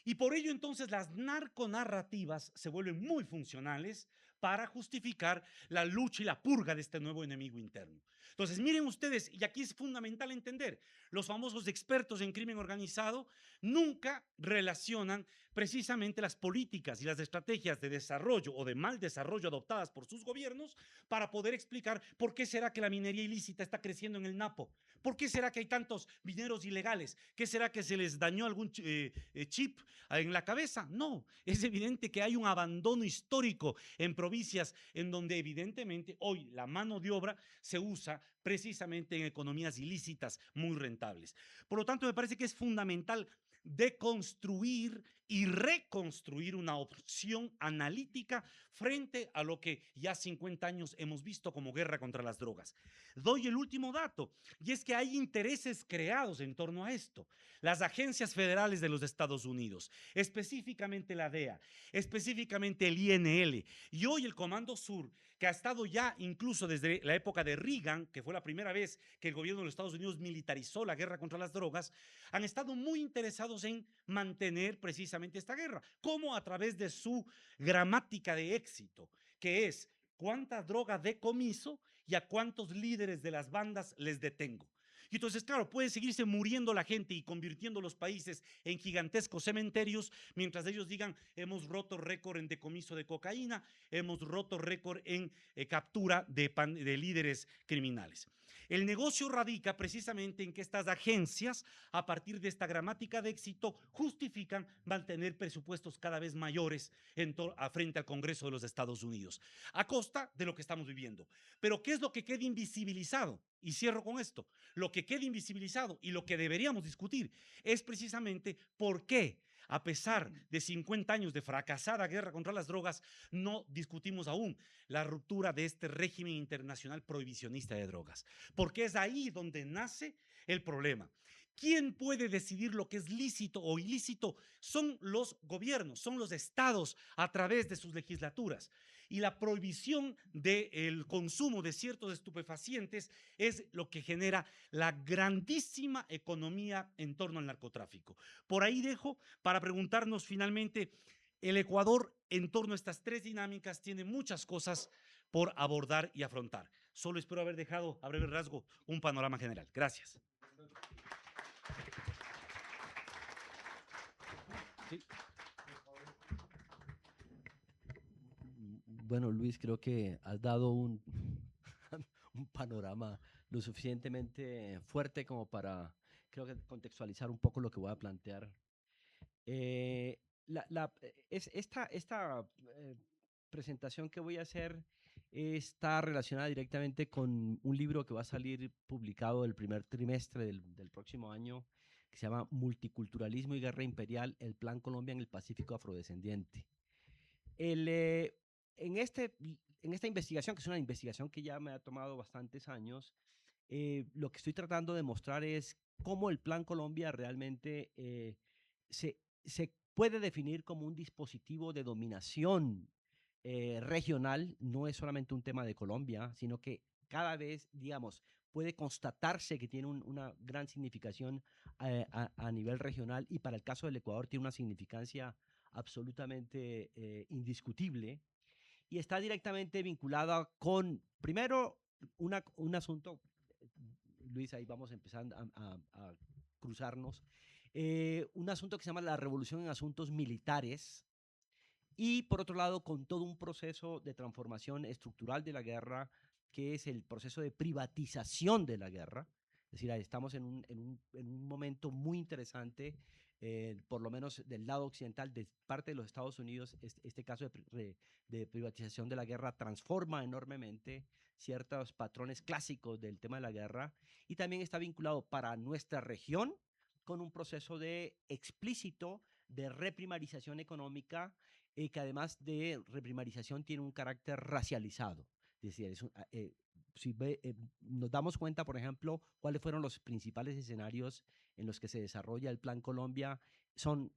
Y por ello entonces las narconarrativas se vuelven muy funcionales para justificar la lucha y la purga de este nuevo enemigo interno. Entonces miren ustedes, y aquí es fundamental entender, los famosos expertos en crimen organizado nunca relacionan precisamente las políticas y las estrategias de desarrollo o de mal desarrollo adoptadas por sus gobiernos para poder explicar por qué será que la minería ilícita está creciendo en el Napo. ¿Por qué será que hay tantos mineros ilegales? ¿Qué será que se les dañó algún chip en la cabeza? No, es evidente que hay un abandono histórico en provincias en donde evidentemente hoy la mano de obra se usa precisamente en economías ilícitas muy rentables. Por lo tanto, me parece que es fundamental deconstruir y reconstruir una opción analítica frente a lo que ya 50 años hemos visto como guerra contra las drogas. Doy el último dato, y es que hay intereses creados en torno a esto. Las agencias federales de los Estados Unidos, específicamente la DEA, específicamente el INL, y hoy el Comando Sur, que ha estado ya incluso desde la época de Reagan, que fue la primera vez que el gobierno de los Estados Unidos militarizó la guerra contra las drogas, han estado muy interesados en mantener precisamente esta guerra, como a través de su gramática de éxito, que es cuánta droga decomiso y a cuántos líderes de las bandas les detengo. Y entonces, claro, puede seguirse muriendo la gente y convirtiendo los países en gigantescos cementerios, mientras ellos digan, hemos roto récord en decomiso de cocaína, hemos roto récord en captura de líderes criminales. El negocio radica precisamente en que estas agencias, a partir de esta gramática de éxito, justifican mantener presupuestos cada vez mayores frente al Congreso de los Estados Unidos, a costa de lo que estamos viviendo. Pero ¿qué es lo que queda invisibilizado? Y cierro con esto. Lo que queda invisibilizado y lo que deberíamos discutir es precisamente por qué, a pesar de 50 años de fracasada guerra contra las drogas, no discutimos aún la ruptura de este régimen internacional prohibicionista de drogas. Porque es ahí donde nace el problema. ¿Quién puede decidir lo que es lícito o ilícito? Son los gobiernos, son los estados a través de sus legislaturas. Y la prohibición del consumo de ciertos estupefacientes es lo que genera la grandísima economía en torno al narcotráfico. Por ahí dejo para preguntarnos finalmente, el Ecuador en torno a estas tres dinámicas tiene muchas cosas por abordar y afrontar. Solo espero haber dejado a breve rasgo un panorama general. Gracias. Sí. Bueno, Luis, creo que has dado un panorama lo suficientemente fuerte como para, creo que contextualizar un poco lo que voy a plantear. Esta presentación que voy a hacer está relacionada directamente con un libro que va a salir publicado el primer trimestre del próximo año, que se llama Multiculturalismo y Guerra Imperial, el Plan Colombia en el Pacífico Afrodescendiente. El, eh, en, este, en esta investigación, que es una investigación que ya me ha tomado bastantes años, lo que estoy tratando de mostrar es cómo el Plan Colombia realmente se puede definir como un dispositivo de dominación regional. No es solamente un tema de Colombia, sino que cada vez, digamos, puede constatarse que tiene una gran significación a nivel regional, y para el caso del Ecuador tiene una significancia absolutamente indiscutible, y está directamente vinculada con, primero, un asunto, Luis, ahí vamos empezando a cruzarnos, un asunto que se llama la revolución en asuntos militares, y por otro lado con todo un proceso de transformación estructural de la guerra que es el proceso de privatización de la guerra. Es decir, estamos en un momento muy interesante, por lo menos del lado occidental, de parte de los Estados Unidos. Este caso de privatización de la guerra transforma enormemente ciertos patrones clásicos del tema de la guerra, y también está vinculado para nuestra región con un proceso de explícito de reprimarización económica, que además de reprimarización tiene un carácter racializado. Es decir, si nos damos cuenta, por ejemplo, cuáles fueron los principales escenarios en los que se desarrolla el Plan Colombia, son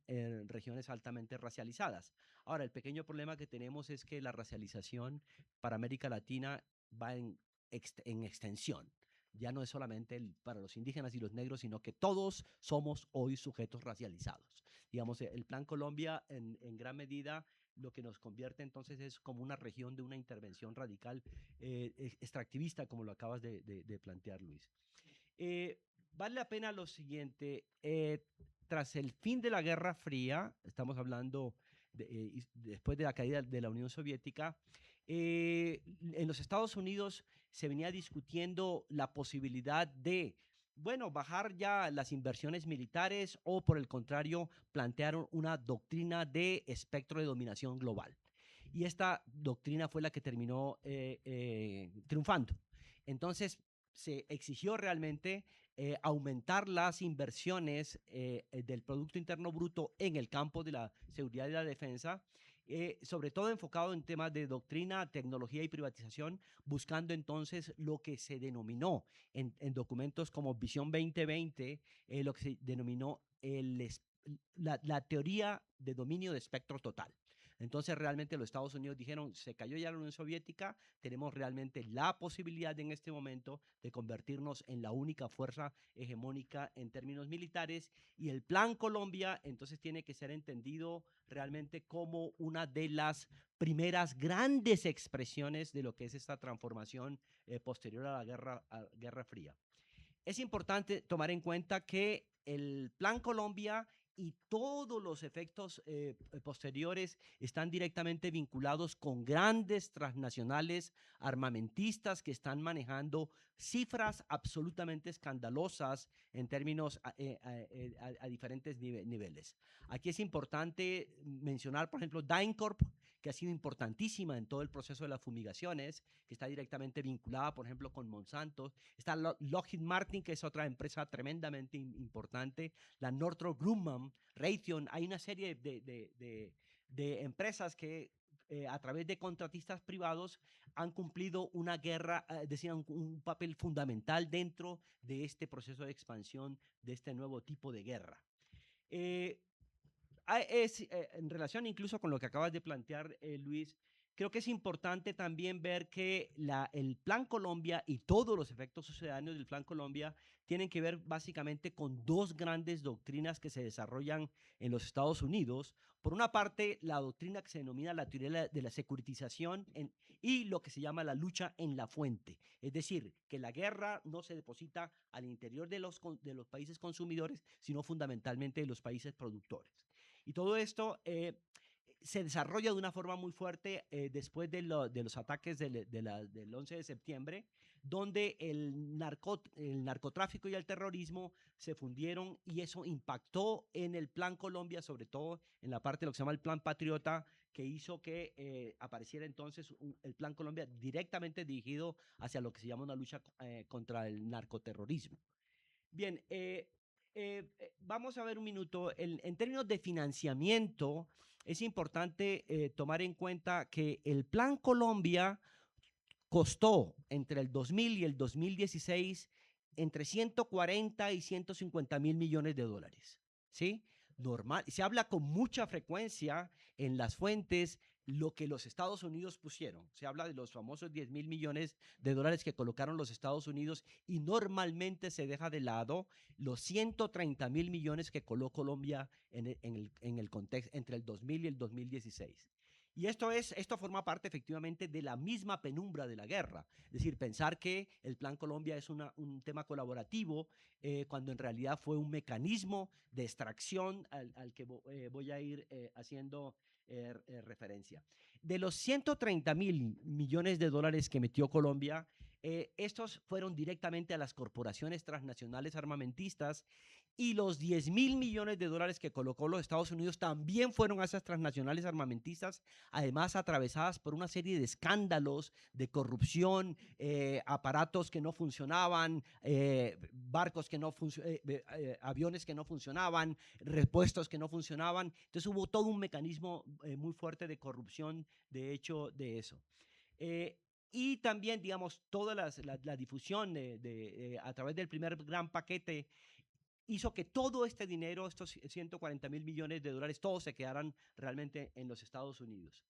regiones altamente racializadas. Ahora, el pequeño problema que tenemos es que la racialización para América Latina va en extensión. Ya no es solamente para los indígenas y los negros, sino que todos somos hoy sujetos racializados. Digamos, el Plan Colombia en gran medida lo que nos convierte entonces es como una región de una intervención radical extractivista, como lo acabas de plantear, Luis. Vale la pena lo siguiente: tras el fin de la Guerra Fría, estamos hablando después de la caída de la Unión Soviética, en los Estados Unidos se venía discutiendo la posibilidad de, bueno, bajar ya las inversiones militares o, por el contrario, plantear una doctrina de espectro de dominación global. Y esta doctrina fue la que terminó triunfando. Entonces, se exigió realmente aumentar las inversiones del Producto Interno Bruto en el campo de la seguridad y la defensa, sobre todo enfocado en temas de doctrina, tecnología y privatización, buscando entonces lo que se denominó en documentos como Visión 2020, lo que se denominó la teoría de dominio de espectro total. Entonces realmente los Estados Unidos dijeron, se cayó ya la Unión Soviética, tenemos realmente la posibilidad en este momento de convertirnos en la única fuerza hegemónica en términos militares, y el Plan Colombia entonces tiene que ser entendido realmente como una de las primeras grandes expresiones de lo que es esta transformación posterior a la Guerra Fría. Es importante tomar en cuenta que el Plan Colombia y todos los efectos posteriores están directamente vinculados con grandes transnacionales armamentistas que están manejando cifras absolutamente escandalosas en términos a diferentes niveles. Aquí es importante mencionar, por ejemplo, DynCorp, que ha sido importantísima en todo el proceso de las fumigaciones, que está directamente vinculada, por ejemplo, con Monsanto. Está Lockheed Martin, que es otra empresa tremendamente importante, la Northrop Grumman, Raytheon. Hay una serie de empresas que a través de contratistas privados han cumplido una guerra, decían, un papel fundamental dentro de este proceso de expansión de este nuevo tipo de guerra. En relación incluso con lo que acabas de plantear, Luis, creo que es importante también ver que el Plan Colombia y todos los efectos sucedáneos del Plan Colombia tienen que ver básicamente con dos grandes doctrinas que se desarrollan en los Estados Unidos. Por una parte, la doctrina que se denomina la teoría de la securitización y lo que se llama la lucha en la fuente. Es decir, que la guerra no se deposita al interior de los países consumidores, sino fundamentalmente de los países productores. Y todo esto se desarrolla de una forma muy fuerte después de los ataques del 11 de septiembre, donde el narcotráfico y el terrorismo se fundieron, y eso impactó en el Plan Colombia, sobre todo en la parte de lo que se llama el Plan Patriota, que hizo que apareciera entonces el Plan Colombia directamente dirigido hacia lo que se llama una lucha contra el narcoterrorismo. Bien, vamos a ver un minuto. En términos de financiamiento, es importante tomar en cuenta que el Plan Colombia costó entre el 2000 y el 2016 entre 140 y 150 mil millones de dólares. ¿Sí? Normal. Se habla con mucha frecuencia en las fuentes lo que los Estados Unidos pusieron. Se habla de los famosos 10 mil millones de dólares que colocaron los Estados Unidos, y normalmente se deja de lado los 130 mil millones que colocó Colombia en el contexto entre el 2000 y el 2016. Y esto forma parte efectivamente de la misma penumbra de la guerra. Es decir, pensar que el Plan Colombia es un tema colaborativo cuando en realidad fue un mecanismo de extracción al que voy a ir haciendo referencia. De los 130.000 millones de dólares que metió Colombia, estos fueron directamente a las corporaciones transnacionales armamentistas, y los 10.000 millones de dólares que colocó los Estados Unidos también fueron a esas transnacionales armamentistas, además atravesadas por una serie de escándalos de corrupción, aparatos que no funcionaban, barcos que no aviones que no funcionaban, repuestos que no funcionaban. Entonces hubo todo un mecanismo muy fuerte de corrupción, de hecho, de eso. Y también, digamos, toda la difusión a través del primer gran paquete hizo que todo este dinero, estos 140.000 millones de dólares, todos se quedaran realmente en los Estados Unidos.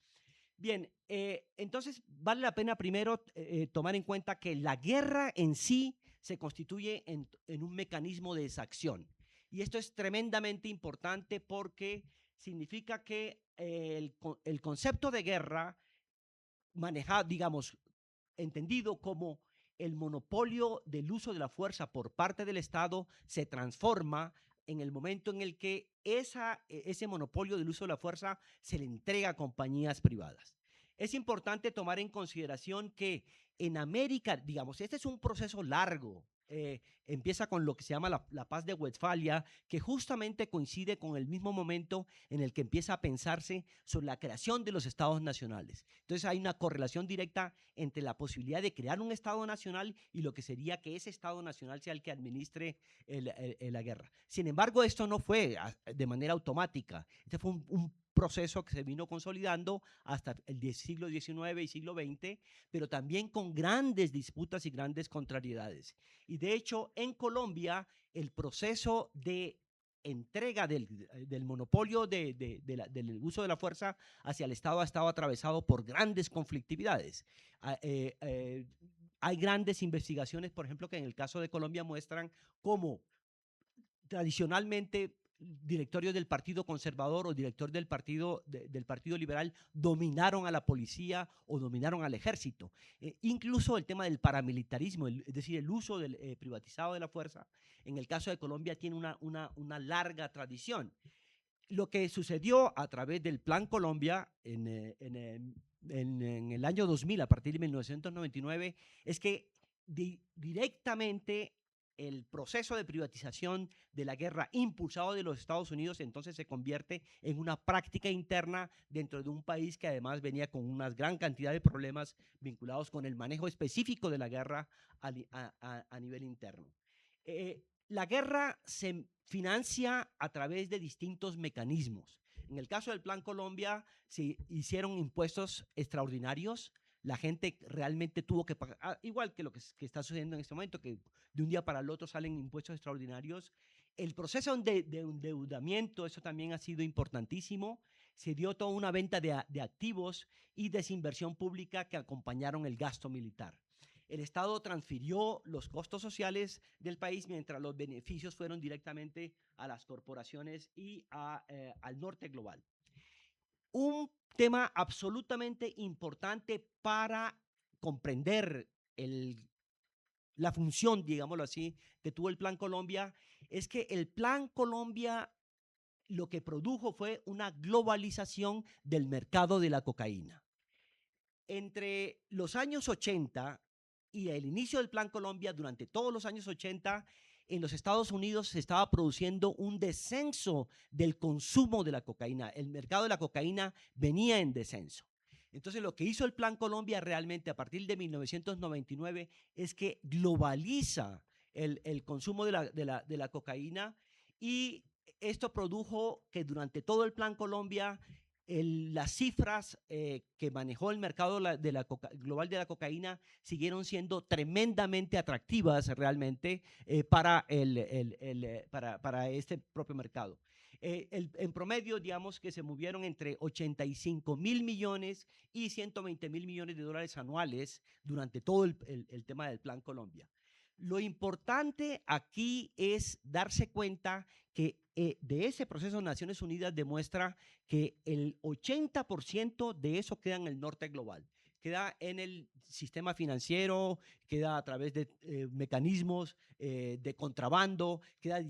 Bien, entonces vale la pena primero tomar en cuenta que la guerra en sí se constituye en un mecanismo de exacción. Y esto es tremendamente importante porque significa que el concepto de guerra manejado, digamos, entendido como el monopolio del uso de la fuerza por parte del Estado, se transforma en el momento en el que ese monopolio del uso de la fuerza se le entrega a compañías privadas. Es importante tomar en consideración que en América, digamos, este es un proceso largo. Empieza con lo que se llama la Paz de Westfalia, que justamente coincide con el mismo momento en el que empieza a pensarse sobre la creación de los estados nacionales. Entonces hay una correlación directa entre la posibilidad de crear un estado nacional y lo que sería que ese estado nacional sea el que administre la guerra. Sin embargo, esto no fue de manera automática. Este fue un proceso que se vino consolidando hasta el siglo XIX y siglo XX, pero también con grandes disputas y grandes contrariedades. Y de hecho, en Colombia, el proceso de entrega del monopolio del uso de la fuerza hacia el Estado ha estado atravesado por grandes conflictividades. Hay grandes investigaciones, por ejemplo, que en el caso de Colombia muestran cómo tradicionalmente directorios del Partido Conservador o director del Partido Liberal dominaron a la policía o dominaron al ejército. Incluso el tema del paramilitarismo, es decir, el uso privatizado de la fuerza, en el caso de Colombia tiene una larga tradición. Lo que sucedió a través del Plan Colombia en el año 2000, a partir de 1999, es que directamente el proceso de privatización de la guerra impulsado de los Estados Unidos entonces se convierte en una práctica interna dentro de un país que además venía con una gran cantidad de problemas vinculados con el manejo específico de la guerra a nivel interno. La guerra se financia a través de distintos mecanismos. En el caso del Plan Colombia se hicieron impuestos extraordinarios. La gente realmente tuvo que pagar, igual que lo que está sucediendo en este momento, que de un día para el otro salen impuestos extraordinarios. El proceso de endeudamiento, eso también ha sido importantísimo. Se dio toda una venta de activos y desinversión pública que acompañaron el gasto militar. El Estado transfirió los costos sociales del país mientras los beneficios fueron directamente a las corporaciones y al norte global. Un tema absolutamente importante para comprender la función, digámoslo así, que tuvo el Plan Colombia es que el Plan Colombia lo que produjo fue una globalización del mercado de la cocaína. Entre los años 80 y el inicio del Plan Colombia, durante todos los años 80, en los Estados Unidos se estaba produciendo un descenso del consumo de la cocaína. El mercado de la cocaína venía en descenso. Entonces, lo que hizo el Plan Colombia realmente a partir de 1999 es que globaliza el consumo de la cocaína, y esto produjo que durante todo el Plan Colombia las cifras que manejó el mercado global de la cocaína siguieron siendo tremendamente atractivas realmente para este propio mercado. En promedio, digamos que se movieron entre 85.000 millones y 120.000 millones de dólares anuales durante todo el tema del Plan Colombia. Lo importante aquí es darse cuenta que de ese proceso Naciones Unidas demuestra que el 80% de eso queda en el norte global. Queda en el sistema financiero, queda a través de mecanismos de contrabando, queda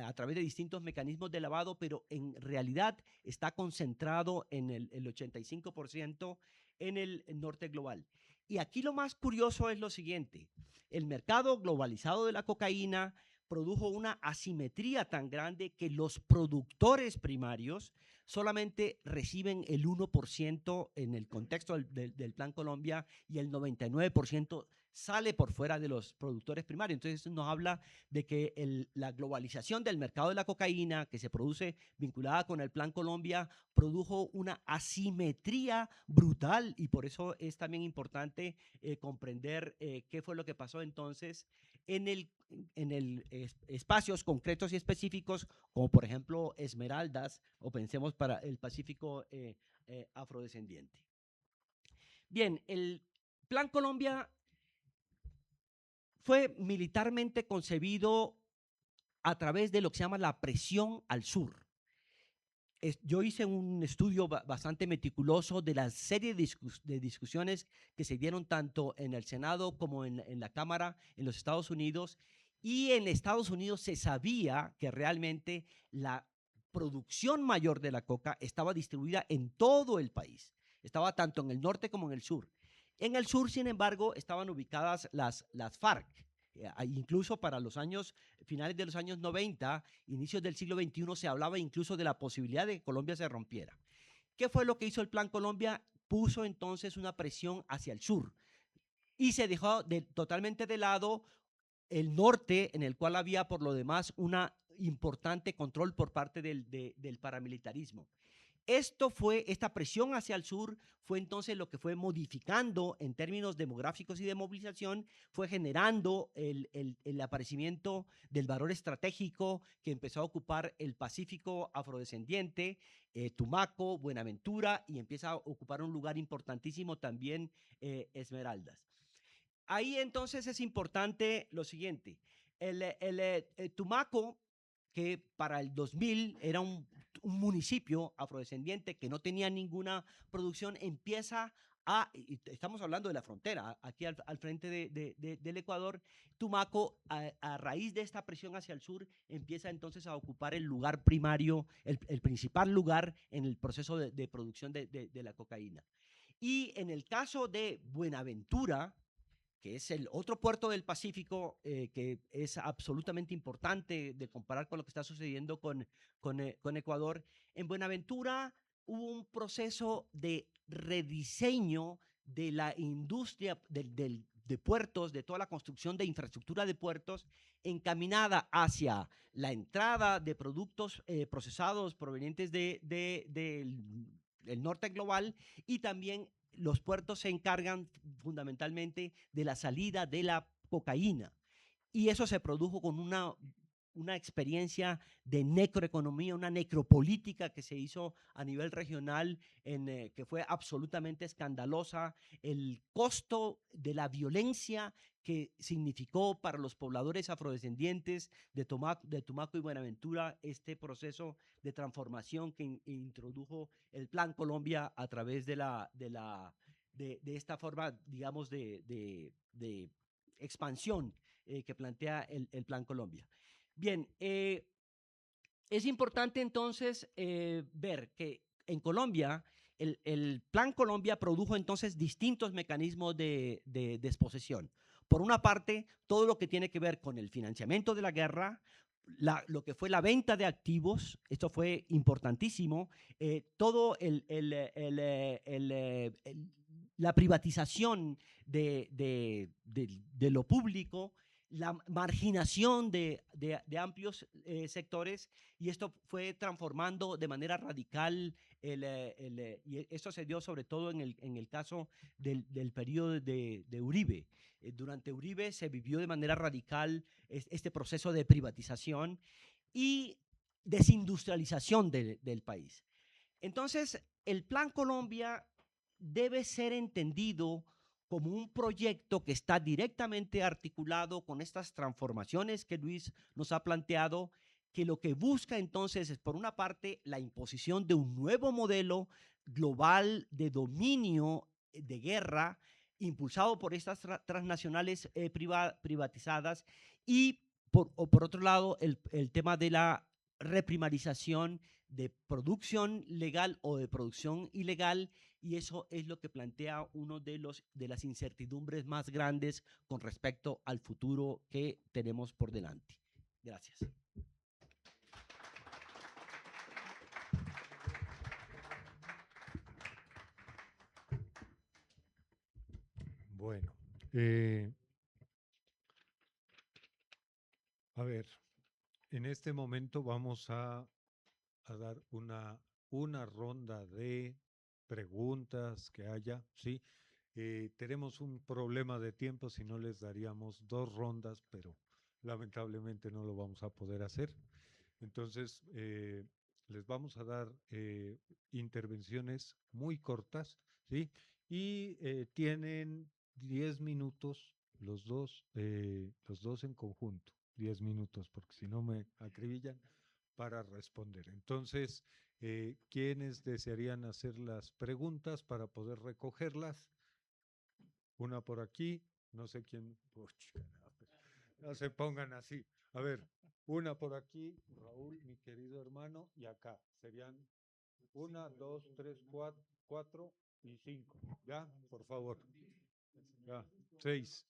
a través de distintos mecanismos de lavado, pero en realidad está concentrado en el 85% en el norte global. Y aquí lo más curioso es lo siguiente: el mercado globalizado de la cocaína produjo una asimetría tan grande que los productores primarios solamente reciben el 1% en el contexto del Plan Colombia y el 99% sale por fuera de los productores primarios. Entonces nos habla de que la globalización del mercado de la cocaína que se produce vinculada con el Plan Colombia produjo una asimetría brutal, y por eso es también importante comprender qué fue lo que pasó entonces en espacios concretos y específicos, como por ejemplo Esmeraldas, o pensemos para el Pacífico afrodescendiente. Bien, el Plan Colombia fue militarmente concebido a través de lo que se llama la presión al sur. Yo hice un estudio bastante meticuloso de la serie de discusiones que se dieron tanto en el Senado como en la Cámara en los Estados Unidos. Y en Estados Unidos se sabía que realmente la producción mayor de la coca estaba distribuida en todo el país. Estaba tanto en el norte como en el sur. En el sur, sin embargo, estaban ubicadas las FARC. Incluso para los años, finales de los años 90, inicios del siglo XXI, se hablaba incluso de la posibilidad de que Colombia se rompiera. ¿Qué fue lo que hizo el Plan Colombia? Puso entonces una presión hacia el sur y se dejó totalmente de lado el norte, en el cual había por lo demás un importante control por parte del paramilitarismo. Esta presión hacia el sur fue entonces lo que fue modificando en términos demográficos y de movilización, fue generando el aparecimiento del valor estratégico que empezó a ocupar el Pacífico afrodescendiente, Tumaco, Buenaventura, y empieza a ocupar un lugar importantísimo también Esmeraldas. Ahí entonces es importante lo siguiente: el Tumaco, que para el 2000 era un municipio afrodescendiente que no tenía ninguna producción, empieza estamos hablando de la frontera, aquí al frente del Ecuador. Tumaco, a raíz de esta presión hacia el sur, empieza entonces a ocupar el lugar primario, el principal lugar en el proceso de producción de la cocaína. Y en el caso de Buenaventura, que es el otro puerto del Pacífico que es absolutamente importante de comparar con lo que está sucediendo con Ecuador. En Buenaventura hubo un proceso de rediseño de la industria de puertos, de toda la construcción de infraestructura de puertos, encaminada hacia la entrada de productos procesados provenientes del norte global, y también los puertos se encargan fundamentalmente de la salida de la cocaína. Y eso se produjo con una experiencia de necroeconomía, una necropolítica que se hizo a nivel regional, que fue absolutamente escandalosa. El costo de la violencia que significó para los pobladores afrodescendientes de Tumaco y Buenaventura este proceso de transformación que introdujo el Plan Colombia a través de esta forma, digamos, de expansión que plantea el Plan Colombia. Bien, es importante entonces ver que en Colombia el Plan Colombia produjo entonces distintos mecanismos de desposesión. Por una parte, todo lo que tiene que ver con el financiamiento de la guerra, lo que fue la venta de activos, esto fue importantísimo, todo la privatización de lo público, la marginación de amplios sectores, y esto fue transformando de manera radical, y esto se dio sobre todo en el caso del periodo de Uribe. Durante Uribe se vivió de manera radical este proceso de privatización y desindustrialización del país. Entonces, el Plan Colombia debe ser entendido como un proyecto que está directamente articulado con estas transformaciones que Luis nos ha planteado, que lo que busca entonces es, por una parte, la imposición de un nuevo modelo global de dominio de guerra, impulsado por estas transnacionales privatizadas, y por otro lado, el tema de la reprimarización de producción legal o de producción ilegal, y eso es lo que plantea uno de las incertidumbres más grandes con respecto al futuro que tenemos por delante. Gracias. Bueno, a ver, en este momento vamos a dar una ronda de preguntas que haya, ¿sí? Tenemos un problema de tiempo, si no les daríamos 2 rondas, pero lamentablemente no lo vamos a poder hacer. Entonces, les vamos a dar intervenciones muy cortas, ¿sí? Y tienen 10 minutos, los dos en conjunto, 10 minutos, porque si no me acribillan, para responder. Entonces, ¿quiénes desearían hacer las preguntas para poder recogerlas? Una por aquí, no sé quién. No se pongan así. A ver, una por aquí, Raúl, mi querido hermano, y acá. Serían 1, 2, 3, 4 y 5. ¿Ya? Por favor. Ya. 6.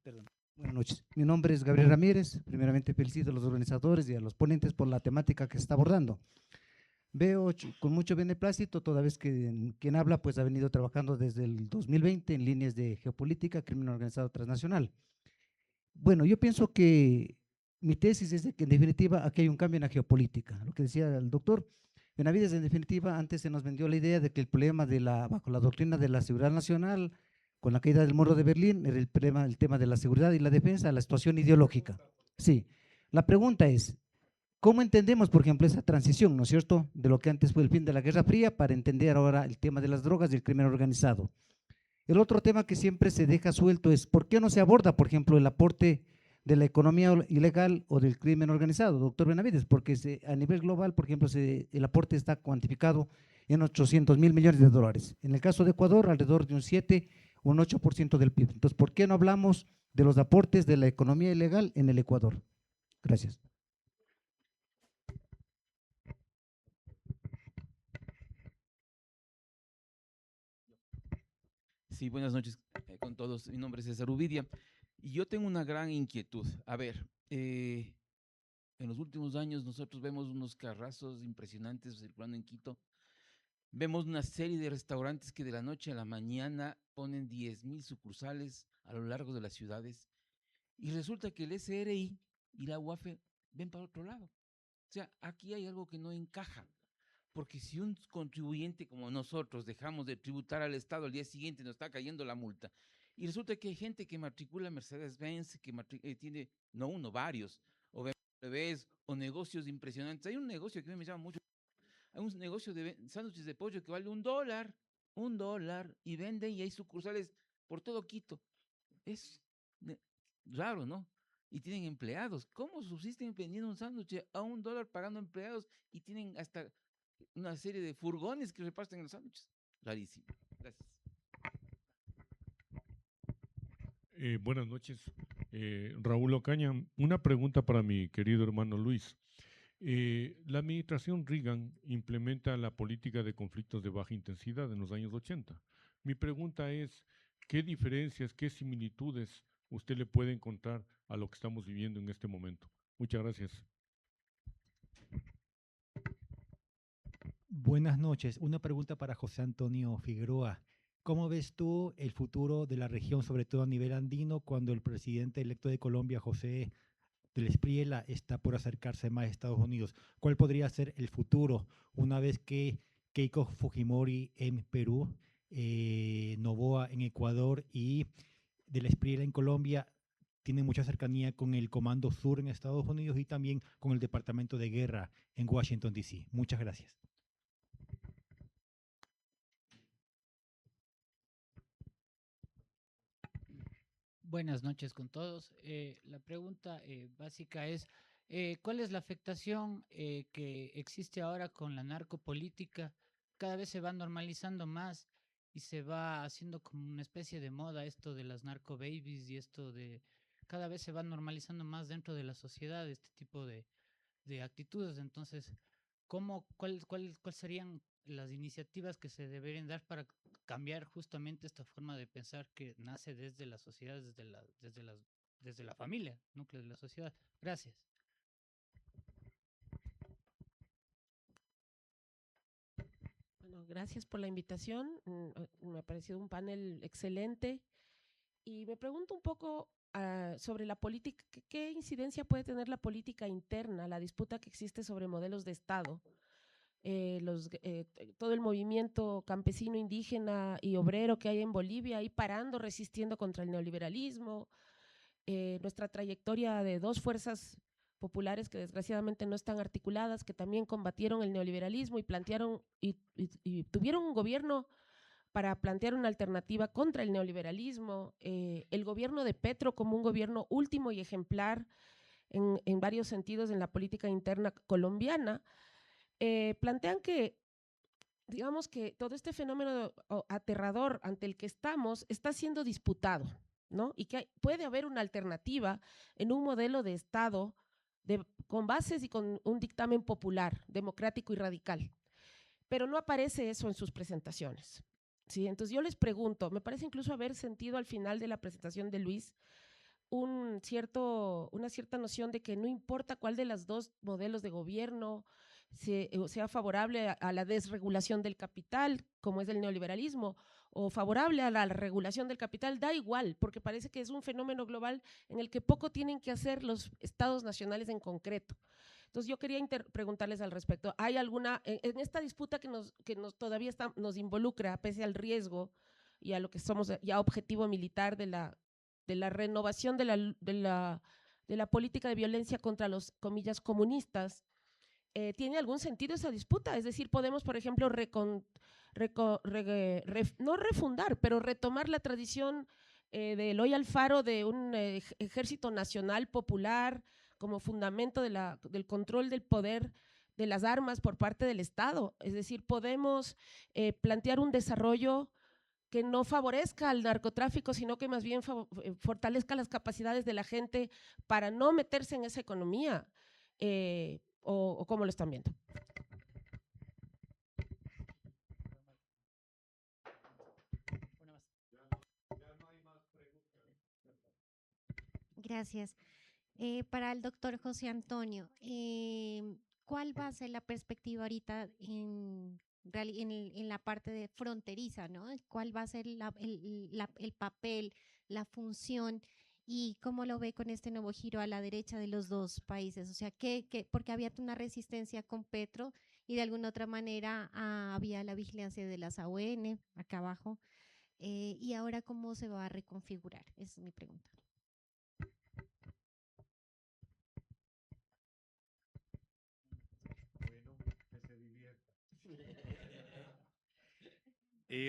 Perdón. Buenas noches. Mi nombre es Gabriel Ramírez. Primeramente felicito a los organizadores y a los ponentes por la temática que se está abordando. Veo con mucho beneplácito, toda vez que quien habla pues ha venido trabajando desde el 2020 en líneas de geopolítica, crimen organizado transnacional. Bueno, yo pienso que mi tesis es de que en definitiva aquí hay un cambio en la geopolítica. Lo que decía el doctor Benavides, en definitiva, antes se nos vendió la idea de que el problema bajo la doctrina de la seguridad nacional, con la caída del muro de Berlín, era el tema de la seguridad y la defensa, la situación ideológica. Sí, la pregunta es, ¿cómo entendemos, por ejemplo, esa transición, ¿no es cierto?, de lo que antes fue el fin de la Guerra Fría para entender ahora el tema de las drogas y el crimen organizado. El otro tema que siempre se deja suelto es, ¿por qué no se aborda, por ejemplo, el aporte de la economía ilegal o del crimen organizado, doctor Benavides? Porque a nivel global, por ejemplo, el aporte está cuantificado en 800.000 millones de dólares. En el caso de Ecuador, alrededor de un 7 o un 8% del PIB. Entonces, ¿por qué no hablamos de los aportes de la economía ilegal en el Ecuador? Gracias. Sí, buenas noches con todos. Mi nombre es César Uvidia y yo tengo una gran inquietud. A ver, en los últimos años nosotros vemos unos carrazos impresionantes circulando en Quito. Vemos una serie de restaurantes que de la noche a la mañana ponen 10.000 sucursales a lo largo de las ciudades y resulta que el SRI y la UAFE ven para otro lado. O sea, aquí hay algo que no encaja. Porque si un contribuyente como nosotros dejamos de tributar al Estado, al día siguiente nos está cayendo la multa. Y resulta que hay gente que matricula Mercedes-Benz, que tiene, no uno, varios, o BMWs, o negocios impresionantes. Hay un negocio que me llama mucho. Hay un negocio de sándwiches de pollo que vale $1, y venden, y hay sucursales por todo Quito. Es raro, ¿no? Y tienen empleados. ¿Cómo subsisten vendiendo un sándwich a $1 pagando empleados y tienen hasta una serie de furgones que reparten los sándwiches? Rarísimo. Gracias. Buenas noches, Raúl Ocaña. Una pregunta para mi querido hermano Luis. La administración Reagan implementa la política de conflictos de baja intensidad en los años 80. Mi pregunta es, ¿qué diferencias, qué similitudes usted le puede encontrar a lo que estamos viviendo en este momento? Muchas gracias. Buenas noches. Una pregunta para José Antonio Figueroa. ¿Cómo ves tú el futuro de la región, sobre todo a nivel andino, cuando el presidente electo de Colombia, José del Espriella, está por acercarse más a Estados Unidos? ¿Cuál podría ser el futuro una vez que Keiko Fujimori en Perú, Noboa en Ecuador y del Espriella en Colombia tiene mucha cercanía con el Comando Sur en Estados Unidos y también con el Departamento de Guerra en Washington, D.C. Muchas gracias. Buenas noches con todos. La pregunta básica es, ¿cuál es la afectación que existe ahora con la narcopolítica? Cada vez se va normalizando más y se va haciendo como una especie de moda esto de las narco babies y esto de cada vez se va normalizando más dentro de la sociedad este tipo de actitudes. Entonces, ¿cuál serían las iniciativas que se deberían dar para cambiar justamente esta forma de pensar que nace desde la sociedad, desde la familia, núcleo de la sociedad? Gracias. Bueno, gracias por la invitación. Me ha parecido un panel excelente. Y me pregunto un poco sobre la política, ¿qué incidencia puede tener la política interna, la disputa que existe sobre modelos de Estado? Todo el movimiento campesino, indígena y obrero que hay en Bolivia, ahí parando, resistiendo contra el neoliberalismo, nuestra trayectoria de dos fuerzas populares que desgraciadamente no están articuladas, que también combatieron el neoliberalismo y plantearon y tuvieron un gobierno para plantear una alternativa contra el neoliberalismo, el gobierno de Petro como un gobierno último y ejemplar en varios sentidos en la política interna colombiana, plantean que, digamos que todo este fenómeno aterrador ante el que estamos está siendo disputado, ¿no? Y que puede haber una alternativa en un modelo de Estado con bases y con un dictamen popular, democrático y radical. Pero no aparece eso en sus presentaciones, ¿sí? Entonces yo les pregunto, me parece incluso haber sentido al final de la presentación de Luis una cierta noción de que no importa cuál de los dos modelos de gobierno sea favorable a la desregulación del capital, como es el neoliberalismo, o favorable a la regulación del capital, da igual, porque parece que es un fenómeno global en el que poco tienen que hacer los estados nacionales en concreto. Entonces yo quería preguntarles al respecto, ¿hay alguna, en esta disputa que todavía nos involucra, pese al riesgo y a lo que somos ya objetivo militar de la renovación de la política de violencia contra los, comillas, comunistas, ¿tiene algún sentido esa disputa? Es decir, podemos, por ejemplo, no refundar, pero retomar la tradición de Eloy Alfaro de un ejército nacional popular como fundamento del control del poder de las armas por parte del Estado. Es decir, podemos plantear un desarrollo que no favorezca al narcotráfico, sino que más bien fortalezca las capacidades de la gente para no meterse en esa economía, o cómo lo están viendo. Gracias. Para el doctor José Antonio, ¿cuál va a ser la perspectiva ahorita en la parte de fronteriza, ¿no? ¿Cuál va a ser el papel, la función y cómo lo ve con este nuevo giro a la derecha de los dos países? O sea, porque había una resistencia con Petro y de alguna otra manera había la vigilancia de las AON acá abajo, y ahora ¿cómo se va a reconfigurar? Esa es mi pregunta.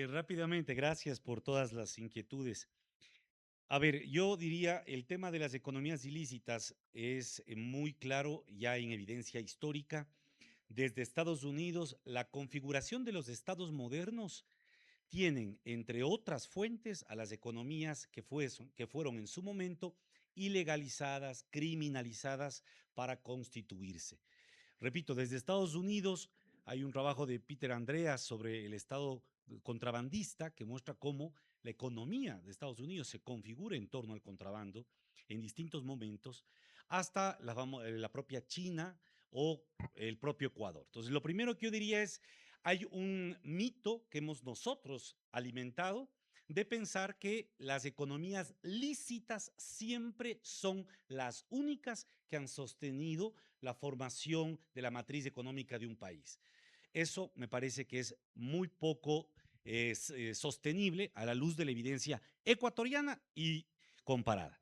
Rápidamente, gracias por todas las inquietudes. A ver, yo diría, el tema de las economías ilícitas es muy claro, ya en evidencia histórica. Desde Estados Unidos, la configuración de los estados modernos tienen, entre otras fuentes, a las economías que fueron en su momento ilegalizadas, criminalizadas para constituirse. Repito, desde Estados Unidos hay un trabajo de Peter Andreas sobre el estado contrabandista que muestra cómo la economía de Estados Unidos se configura en torno al contrabando en distintos momentos, hasta la propia China o el propio Ecuador. Entonces, lo primero que yo diría es, hay un mito que hemos nosotros alimentado de pensar que las economías lícitas siempre son las únicas que han sostenido la formación de la matriz económica de un país. Eso me parece que es muy poco sostenible a la luz de la evidencia ecuatoriana y comparada.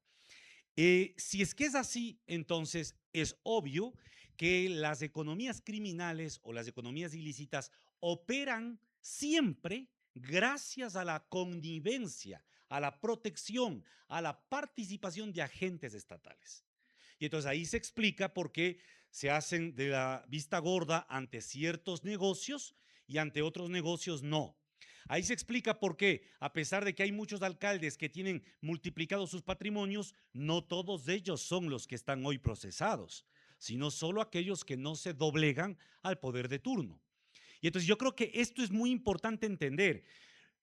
Si es que es así, entonces es obvio que las economías criminales o las economías ilícitas operan siempre gracias a la connivencia, a la protección, a la participación de agentes estatales. Y entonces ahí se explica por qué se hacen de la vista gorda ante ciertos negocios y ante otros negocios no. Ahí se explica por qué, a pesar de que hay muchos alcaldes que tienen multiplicados sus patrimonios, no todos ellos son los que están hoy procesados, sino solo aquellos que no se doblegan al poder de turno. Y entonces yo creo que esto es muy importante entender.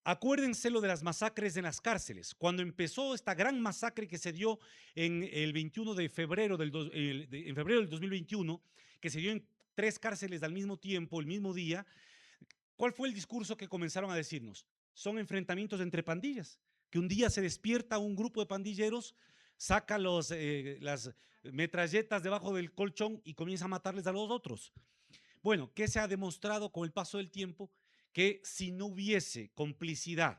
Acuérdense lo de las masacres en las cárceles. Cuando empezó esta gran masacre que se dio en el 21 de febrero en febrero del 2021, que se dio en 3 cárceles al mismo tiempo, el mismo día, ¿cuál fue el discurso que comenzaron a decirnos? Son enfrentamientos entre pandillas, que un día se despierta un grupo de pandilleros, saca las metralletas debajo del colchón y comienza a matarles a los otros. Bueno, ¿qué se ha demostrado con el paso del tiempo? Que si no hubiese complicidad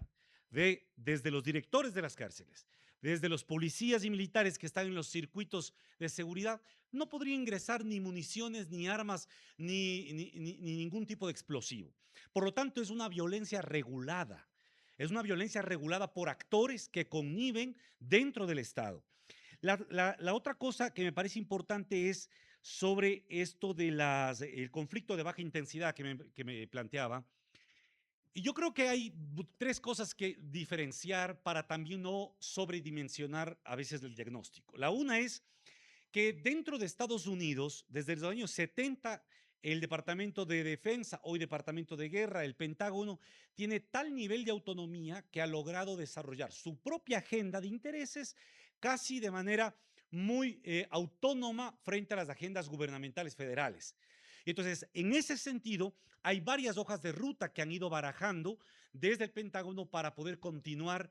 desde los directores de las cárceles, desde los policías y militares que están en los circuitos de seguridad, no podría ingresar ni municiones, ni armas, ni ningún tipo de explosivo. Por lo tanto, es una violencia regulada. Es una violencia regulada por actores que conniven dentro del Estado. La otra cosa que me parece importante es sobre esto de el conflicto de baja intensidad que me planteaba. Y yo creo que hay 3 cosas que diferenciar para también no sobredimensionar a veces el diagnóstico. La una es que dentro de Estados Unidos, desde los años 70, el Departamento de Defensa, hoy Departamento de Guerra, el Pentágono, tiene tal nivel de autonomía que ha logrado desarrollar su propia agenda de intereses casi de manera muy autónoma frente a las agendas gubernamentales federales. Entonces, en ese sentido, hay varias hojas de ruta que han ido barajando desde el Pentágono para poder continuar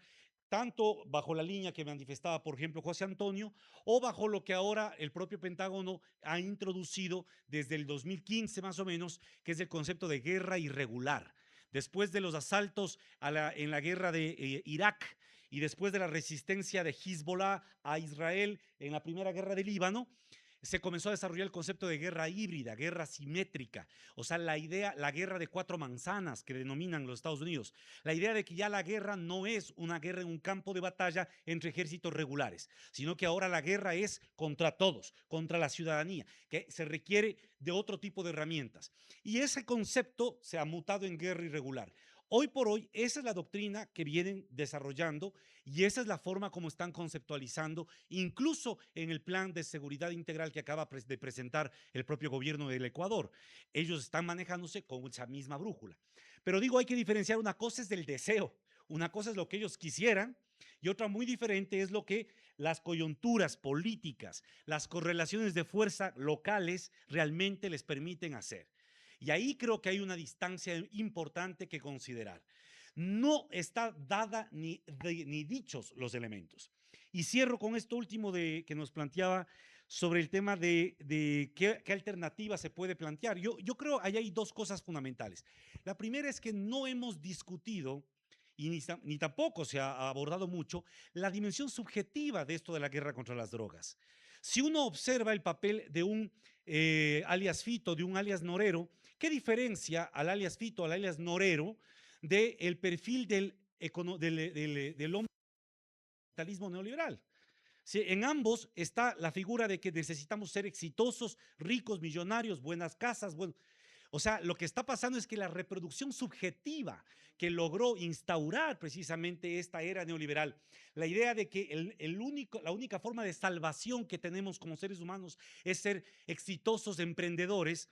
tanto bajo la línea que manifestaba, por ejemplo, José Antonio, o bajo lo que ahora el propio Pentágono ha introducido desde el 2015 más o menos, que es el concepto de guerra irregular. Después de los asaltos en la guerra de Irak y después de la resistencia de Hezbollah a Israel en la primera guerra de Líbano, se comenzó a desarrollar el concepto de guerra híbrida, guerra simétrica, o sea, la guerra de 4 manzanas que denominan los Estados Unidos, la idea de que ya la guerra no es una guerra en un campo de batalla entre ejércitos regulares, sino que ahora la guerra es contra todos, contra la ciudadanía, que se requiere de otro tipo de herramientas. Y ese concepto se ha mutado en guerra irregular. Hoy por hoy, esa es la doctrina que vienen desarrollando y esa es la forma como están conceptualizando, incluso en el plan de seguridad integral que acaba de presentar el propio gobierno del Ecuador. Ellos están manejándose con esa misma brújula. Pero digo, hay que diferenciar, una cosa es del deseo, una cosa es lo que ellos quisieran y otra muy diferente es lo que las coyunturas políticas, las correlaciones de fuerza locales realmente les permiten hacer. Y ahí creo que hay una distancia importante que considerar. No está dada ni dichos los elementos. Y cierro con esto último que nos planteaba sobre el tema de qué alternativa se puede plantear. Yo creo que ahí hay 2 cosas fundamentales. La primera es que no hemos discutido y ni tampoco se ha abordado mucho la dimensión subjetiva de esto de la guerra contra las drogas. Si uno observa el papel de un alias Fito, de un alias Norero, ¿qué diferencia al alias Fito, al alias Norero, del perfil del hombre capitalismo neoliberal? Sí, en ambos está la figura de que necesitamos ser exitosos, ricos, millonarios, buenas casas, o sea, lo que está pasando es que la reproducción subjetiva que logró instaurar precisamente esta era neoliberal, la idea de que la única forma de salvación que tenemos como seres humanos es ser exitosos emprendedores,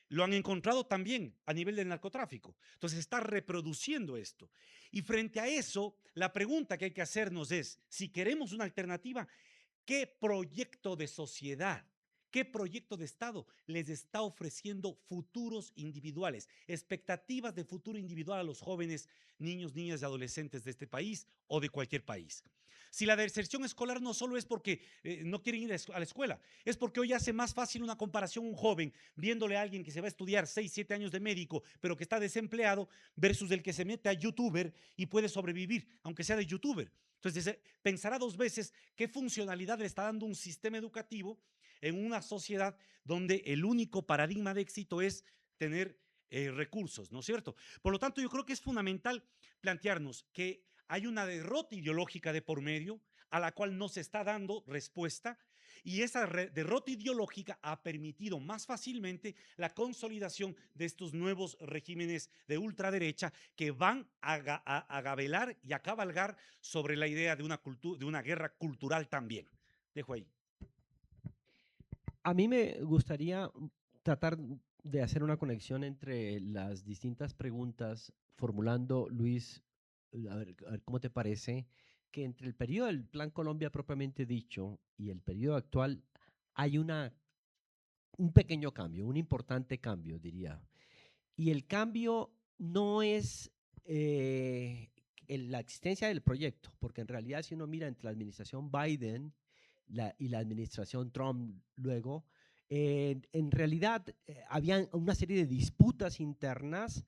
lo han encontrado también a nivel del narcotráfico. Entonces está reproduciendo esto. Y frente a eso, la pregunta que hay que hacernos es, si queremos una alternativa, ¿qué proyecto de sociedad, ¿Qué proyecto de Estado les está ofreciendo futuros individuales, expectativas de futuro individual a los jóvenes, niños, niñas y adolescentes de este país o de cualquier país? Si la deserción escolar no solo es porque no quieren ir a la escuela, es porque hoy hace más fácil una comparación un joven viéndole a alguien que se va a estudiar 6, 7 años de médico, pero que está desempleado, versus el que se mete a YouTuber y puede sobrevivir, aunque sea de YouTuber. Entonces, pensará dos veces qué funcionalidad le está dando un sistema educativo en una sociedad donde el único paradigma de éxito es tener recursos, ¿no es cierto? Por lo tanto, yo creo que es fundamental plantearnos que hay una derrota ideológica de por medio a la cual no se está dando respuesta, y esa derrota ideológica ha permitido más fácilmente la consolidación de estos nuevos regímenes de ultraderecha que van a gabelar y a cabalgar sobre la idea de una guerra cultural también. Dejo ahí. A mí me gustaría tratar de hacer una conexión entre las distintas preguntas, formulando, Luis, a ver cómo te parece, que entre el periodo del Plan Colombia propiamente dicho y el periodo actual hay un pequeño cambio, un importante cambio, diría. Y el cambio no es la existencia del proyecto, porque en realidad si uno mira entre la administración Biden y la administración Trump luego, en realidad había una serie de disputas internas,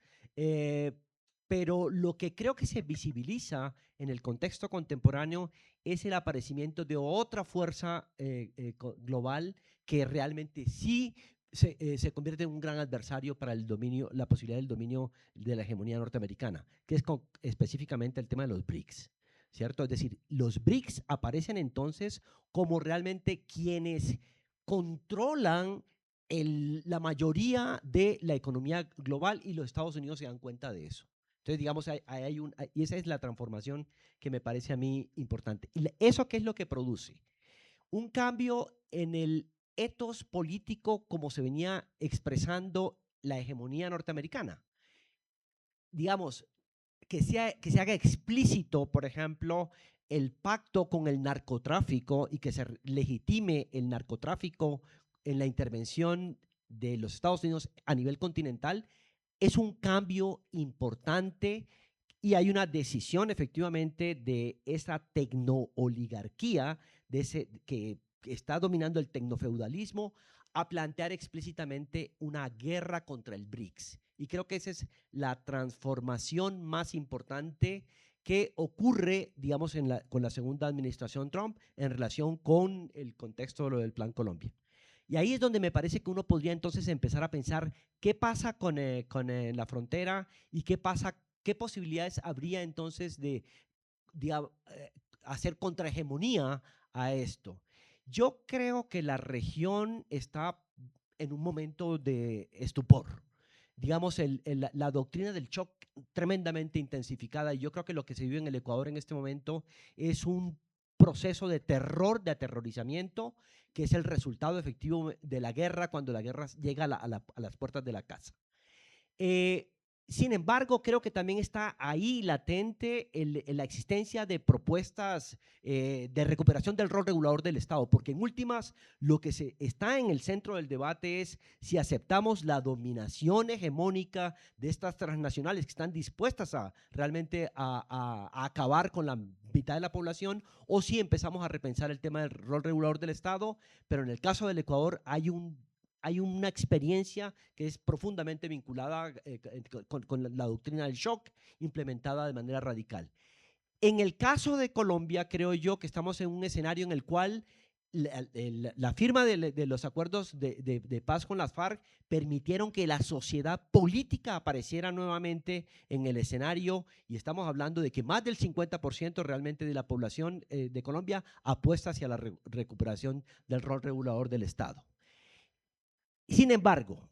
pero lo que creo que se visibiliza en el contexto contemporáneo es el aparecimiento de otra fuerza global que realmente sí se convierte en un gran adversario para el dominio, la posibilidad del dominio de la hegemonía norteamericana, que es específicamente el tema de los BRICS, ¿cierto? Es decir, los BRICS aparecen entonces como realmente quienes controlan la mayoría de la economía global, y los Estados Unidos se dan cuenta de eso. Entonces, digamos, y esa es la transformación que me parece a mí importante. ¿Y eso qué es lo que produce? Un cambio en el etos político como se venía expresando la hegemonía norteamericana. Digamos, que se haga explícito, por ejemplo, el pacto con el narcotráfico y que se legitime el narcotráfico en la intervención de los Estados Unidos a nivel continental, es un cambio importante, y hay una decisión efectivamente de esa tecnooligarquía que está dominando el tecnofeudalismo a plantear explícitamente una guerra contra el BRICS. Y creo que esa es la transformación más importante que ocurre, digamos, con la segunda administración Trump en relación con el contexto de lo del Plan Colombia. Y ahí es donde me parece que uno podría entonces empezar a pensar qué pasa con la frontera y qué posibilidades habría entonces de hacer contrahegemonía a esto. Yo creo que la región está en un momento de estupor. Digamos, la doctrina del shock tremendamente intensificada, y yo creo que lo que se vive en el Ecuador en este momento es un proceso de terror, de aterrorizamiento, que es el resultado efectivo de la guerra, cuando la guerra llega a las puertas de la casa. Sin embargo, creo que también está ahí latente la existencia de propuestas de recuperación del rol regulador del Estado, porque en últimas lo que está en el centro del debate es si aceptamos la dominación hegemónica de estas transnacionales que están dispuestas realmente a acabar con la mitad de la población, o si empezamos a repensar el tema del rol regulador del Estado. Pero en el caso del Ecuador hay una experiencia que es profundamente vinculada con la doctrina del shock implementada de manera radical. En el caso de Colombia, creo yo que estamos en un escenario en el cual la firma de los acuerdos de paz con las FARC permitieron que la sociedad política apareciera nuevamente en el escenario, y estamos hablando de que más del 50% realmente de la población de Colombia apuesta hacia la recuperación del rol regulador del Estado. Sin embargo,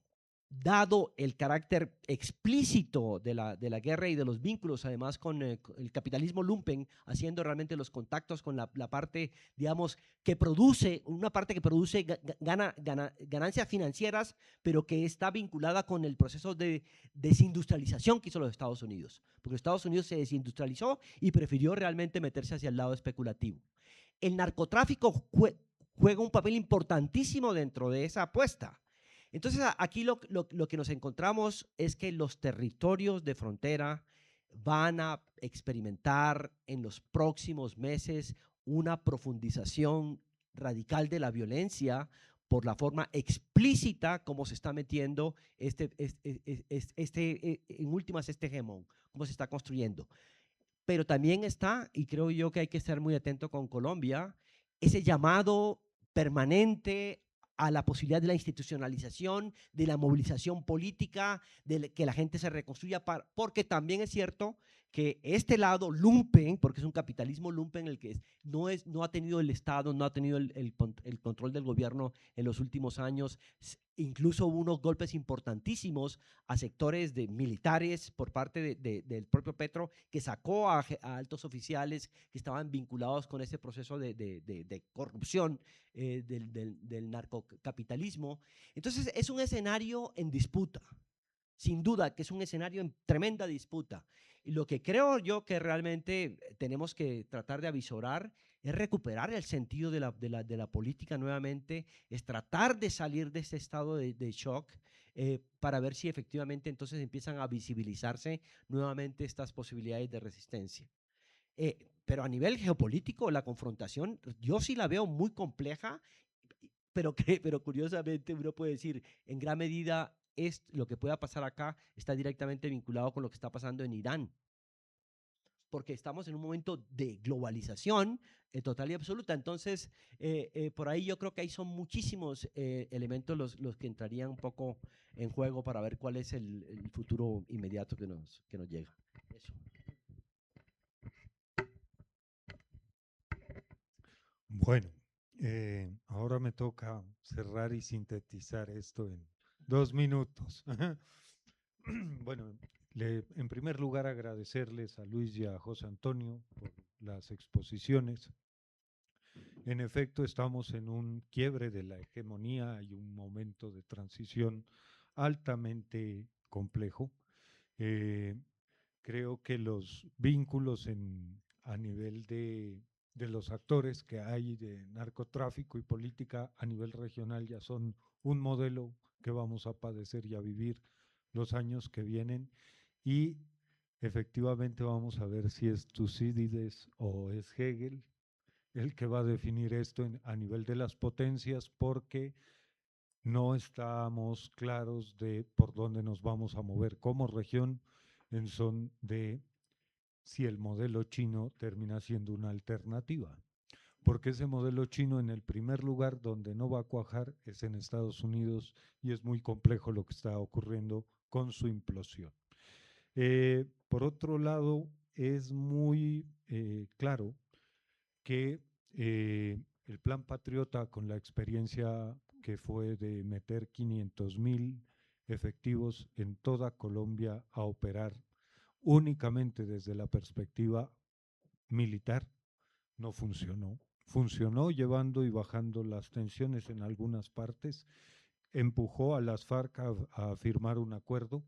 dado el carácter explícito de la guerra y de los vínculos, además con el capitalismo lumpen, haciendo realmente los contactos con la parte, digamos, que produce, una parte que produce ganancias financieras, pero que está vinculada con el proceso de desindustrialización que hizo los Estados Unidos, porque Estados Unidos se desindustrializó y prefirió realmente meterse hacia el lado especulativo. El narcotráfico juega un papel importantísimo dentro de esa apuesta. Entonces, aquí lo que nos encontramos es que los territorios de frontera van a experimentar en los próximos meses una profundización radical de la violencia por la forma explícita como se está metiendo en últimas este hegemón, cómo se está construyendo. Pero también está, y creo yo que hay que estar muy atento con Colombia, ese llamado permanente a la posibilidad de la institucionalización, de la movilización política, de que la gente se reconstruya, porque también es cierto que este lado lumpen, porque es un capitalismo lumpen el que no ha tenido el Estado, no ha tenido el control del gobierno en los últimos años. Incluso hubo unos golpes importantísimos a sectores militares por parte del propio Petro, que sacó a altos oficiales que estaban vinculados con ese proceso de corrupción del narcocapitalismo. Entonces es un escenario en disputa, sin duda que es un escenario en tremenda disputa. Y lo que creo yo que realmente tenemos que tratar de avisorar es recuperar el sentido de la política nuevamente, es tratar de salir de ese estado de shock para ver si efectivamente entonces empiezan a visibilizarse nuevamente estas posibilidades de resistencia. Pero a nivel geopolítico, la confrontación yo sí la veo muy compleja, pero curiosamente uno puede decir, en gran medida, lo que pueda pasar acá está directamente vinculado con lo que está pasando en Irán, porque estamos en un momento de globalización total y absoluta. Entonces, por ahí yo creo que ahí son muchísimos elementos los que entrarían un poco en juego para ver cuál es el futuro inmediato que nos llega. Eso. Bueno, ahora me toca cerrar y sintetizar esto en 2 minutos. Bueno, en primer lugar agradecerles a Luis y a José Antonio por las exposiciones. En efecto, estamos en un quiebre de la hegemonía y un momento de transición altamente complejo. Creo que los vínculos a nivel de los actores que hay de narcotráfico y política a nivel regional ya son un modelo que vamos a padecer y a vivir los años que vienen, y efectivamente vamos a ver si es Tucídides o es Hegel el que va a definir esto a nivel de las potencias, porque no estamos claros de por dónde nos vamos a mover como región en son de si el modelo chino termina siendo una alternativa. Porque ese modelo chino, en el primer lugar donde no va a cuajar es en Estados Unidos, y es muy complejo lo que está ocurriendo con su implosión. Por otro lado, es muy claro que el Plan Patriota, con la experiencia que fue de meter 500,000 efectivos en toda Colombia a operar únicamente desde la perspectiva militar, no funcionó. Funcionó llevando y bajando las tensiones en algunas partes, empujó a las FARC a firmar un acuerdo,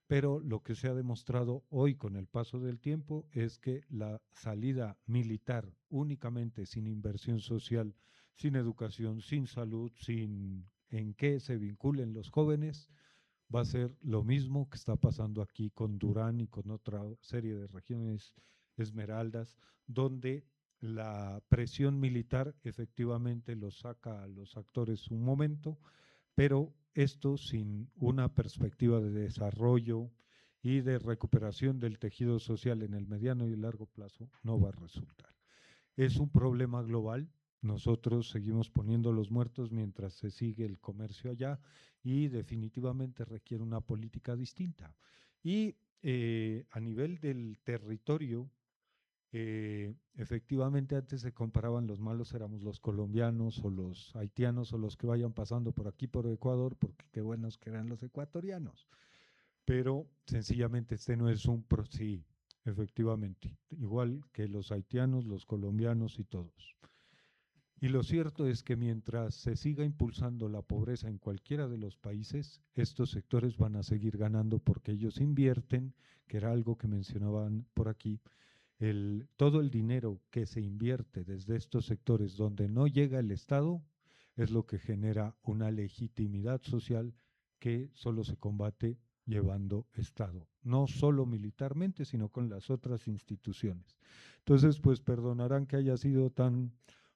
pero lo que se ha demostrado hoy con el paso del tiempo es que la salida militar únicamente sin inversión social, sin educación, sin salud, sin en qué se vinculen los jóvenes, va a ser lo mismo que está pasando aquí con Durán y con otra serie de regiones esmeraldas, donde la presión militar efectivamente los saca a los actores un momento, pero esto sin una perspectiva de desarrollo y de recuperación del tejido social en el mediano y largo plazo no va a resultar. Es un problema global. Nosotros seguimos poniendo los muertos mientras se sigue el comercio allá, y definitivamente requiere una política distinta. Y a nivel del territorio, efectivamente antes se comparaban los malos éramos los colombianos o los haitianos o los que vayan pasando por aquí por Ecuador, porque qué buenos que eran los ecuatorianos. Pero sencillamente este no es sí, efectivamente, igual que los haitianos, los colombianos y todos. Y lo cierto es que mientras se siga impulsando la pobreza en cualquiera de los países, estos sectores van a seguir ganando porque ellos invierten, que era algo que mencionaban por aquí, todo el dinero que se invierte desde estos sectores donde no llega el Estado es lo que genera una legitimidad social que solo se combate llevando Estado, no solo militarmente, sino con las otras instituciones. Entonces, pues perdonarán que haya sido tan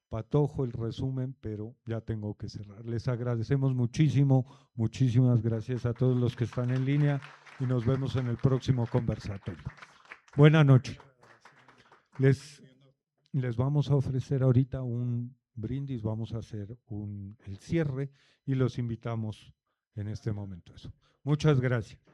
patojo el resumen, pero ya tengo que cerrar. Les agradecemos muchísimo, muchísimas gracias a todos los que están en línea y nos vemos en el próximo conversatorio. Buenas noches. Les vamos a ofrecer ahorita un brindis, vamos a hacer el cierre y los invitamos en este momento. Muchas gracias.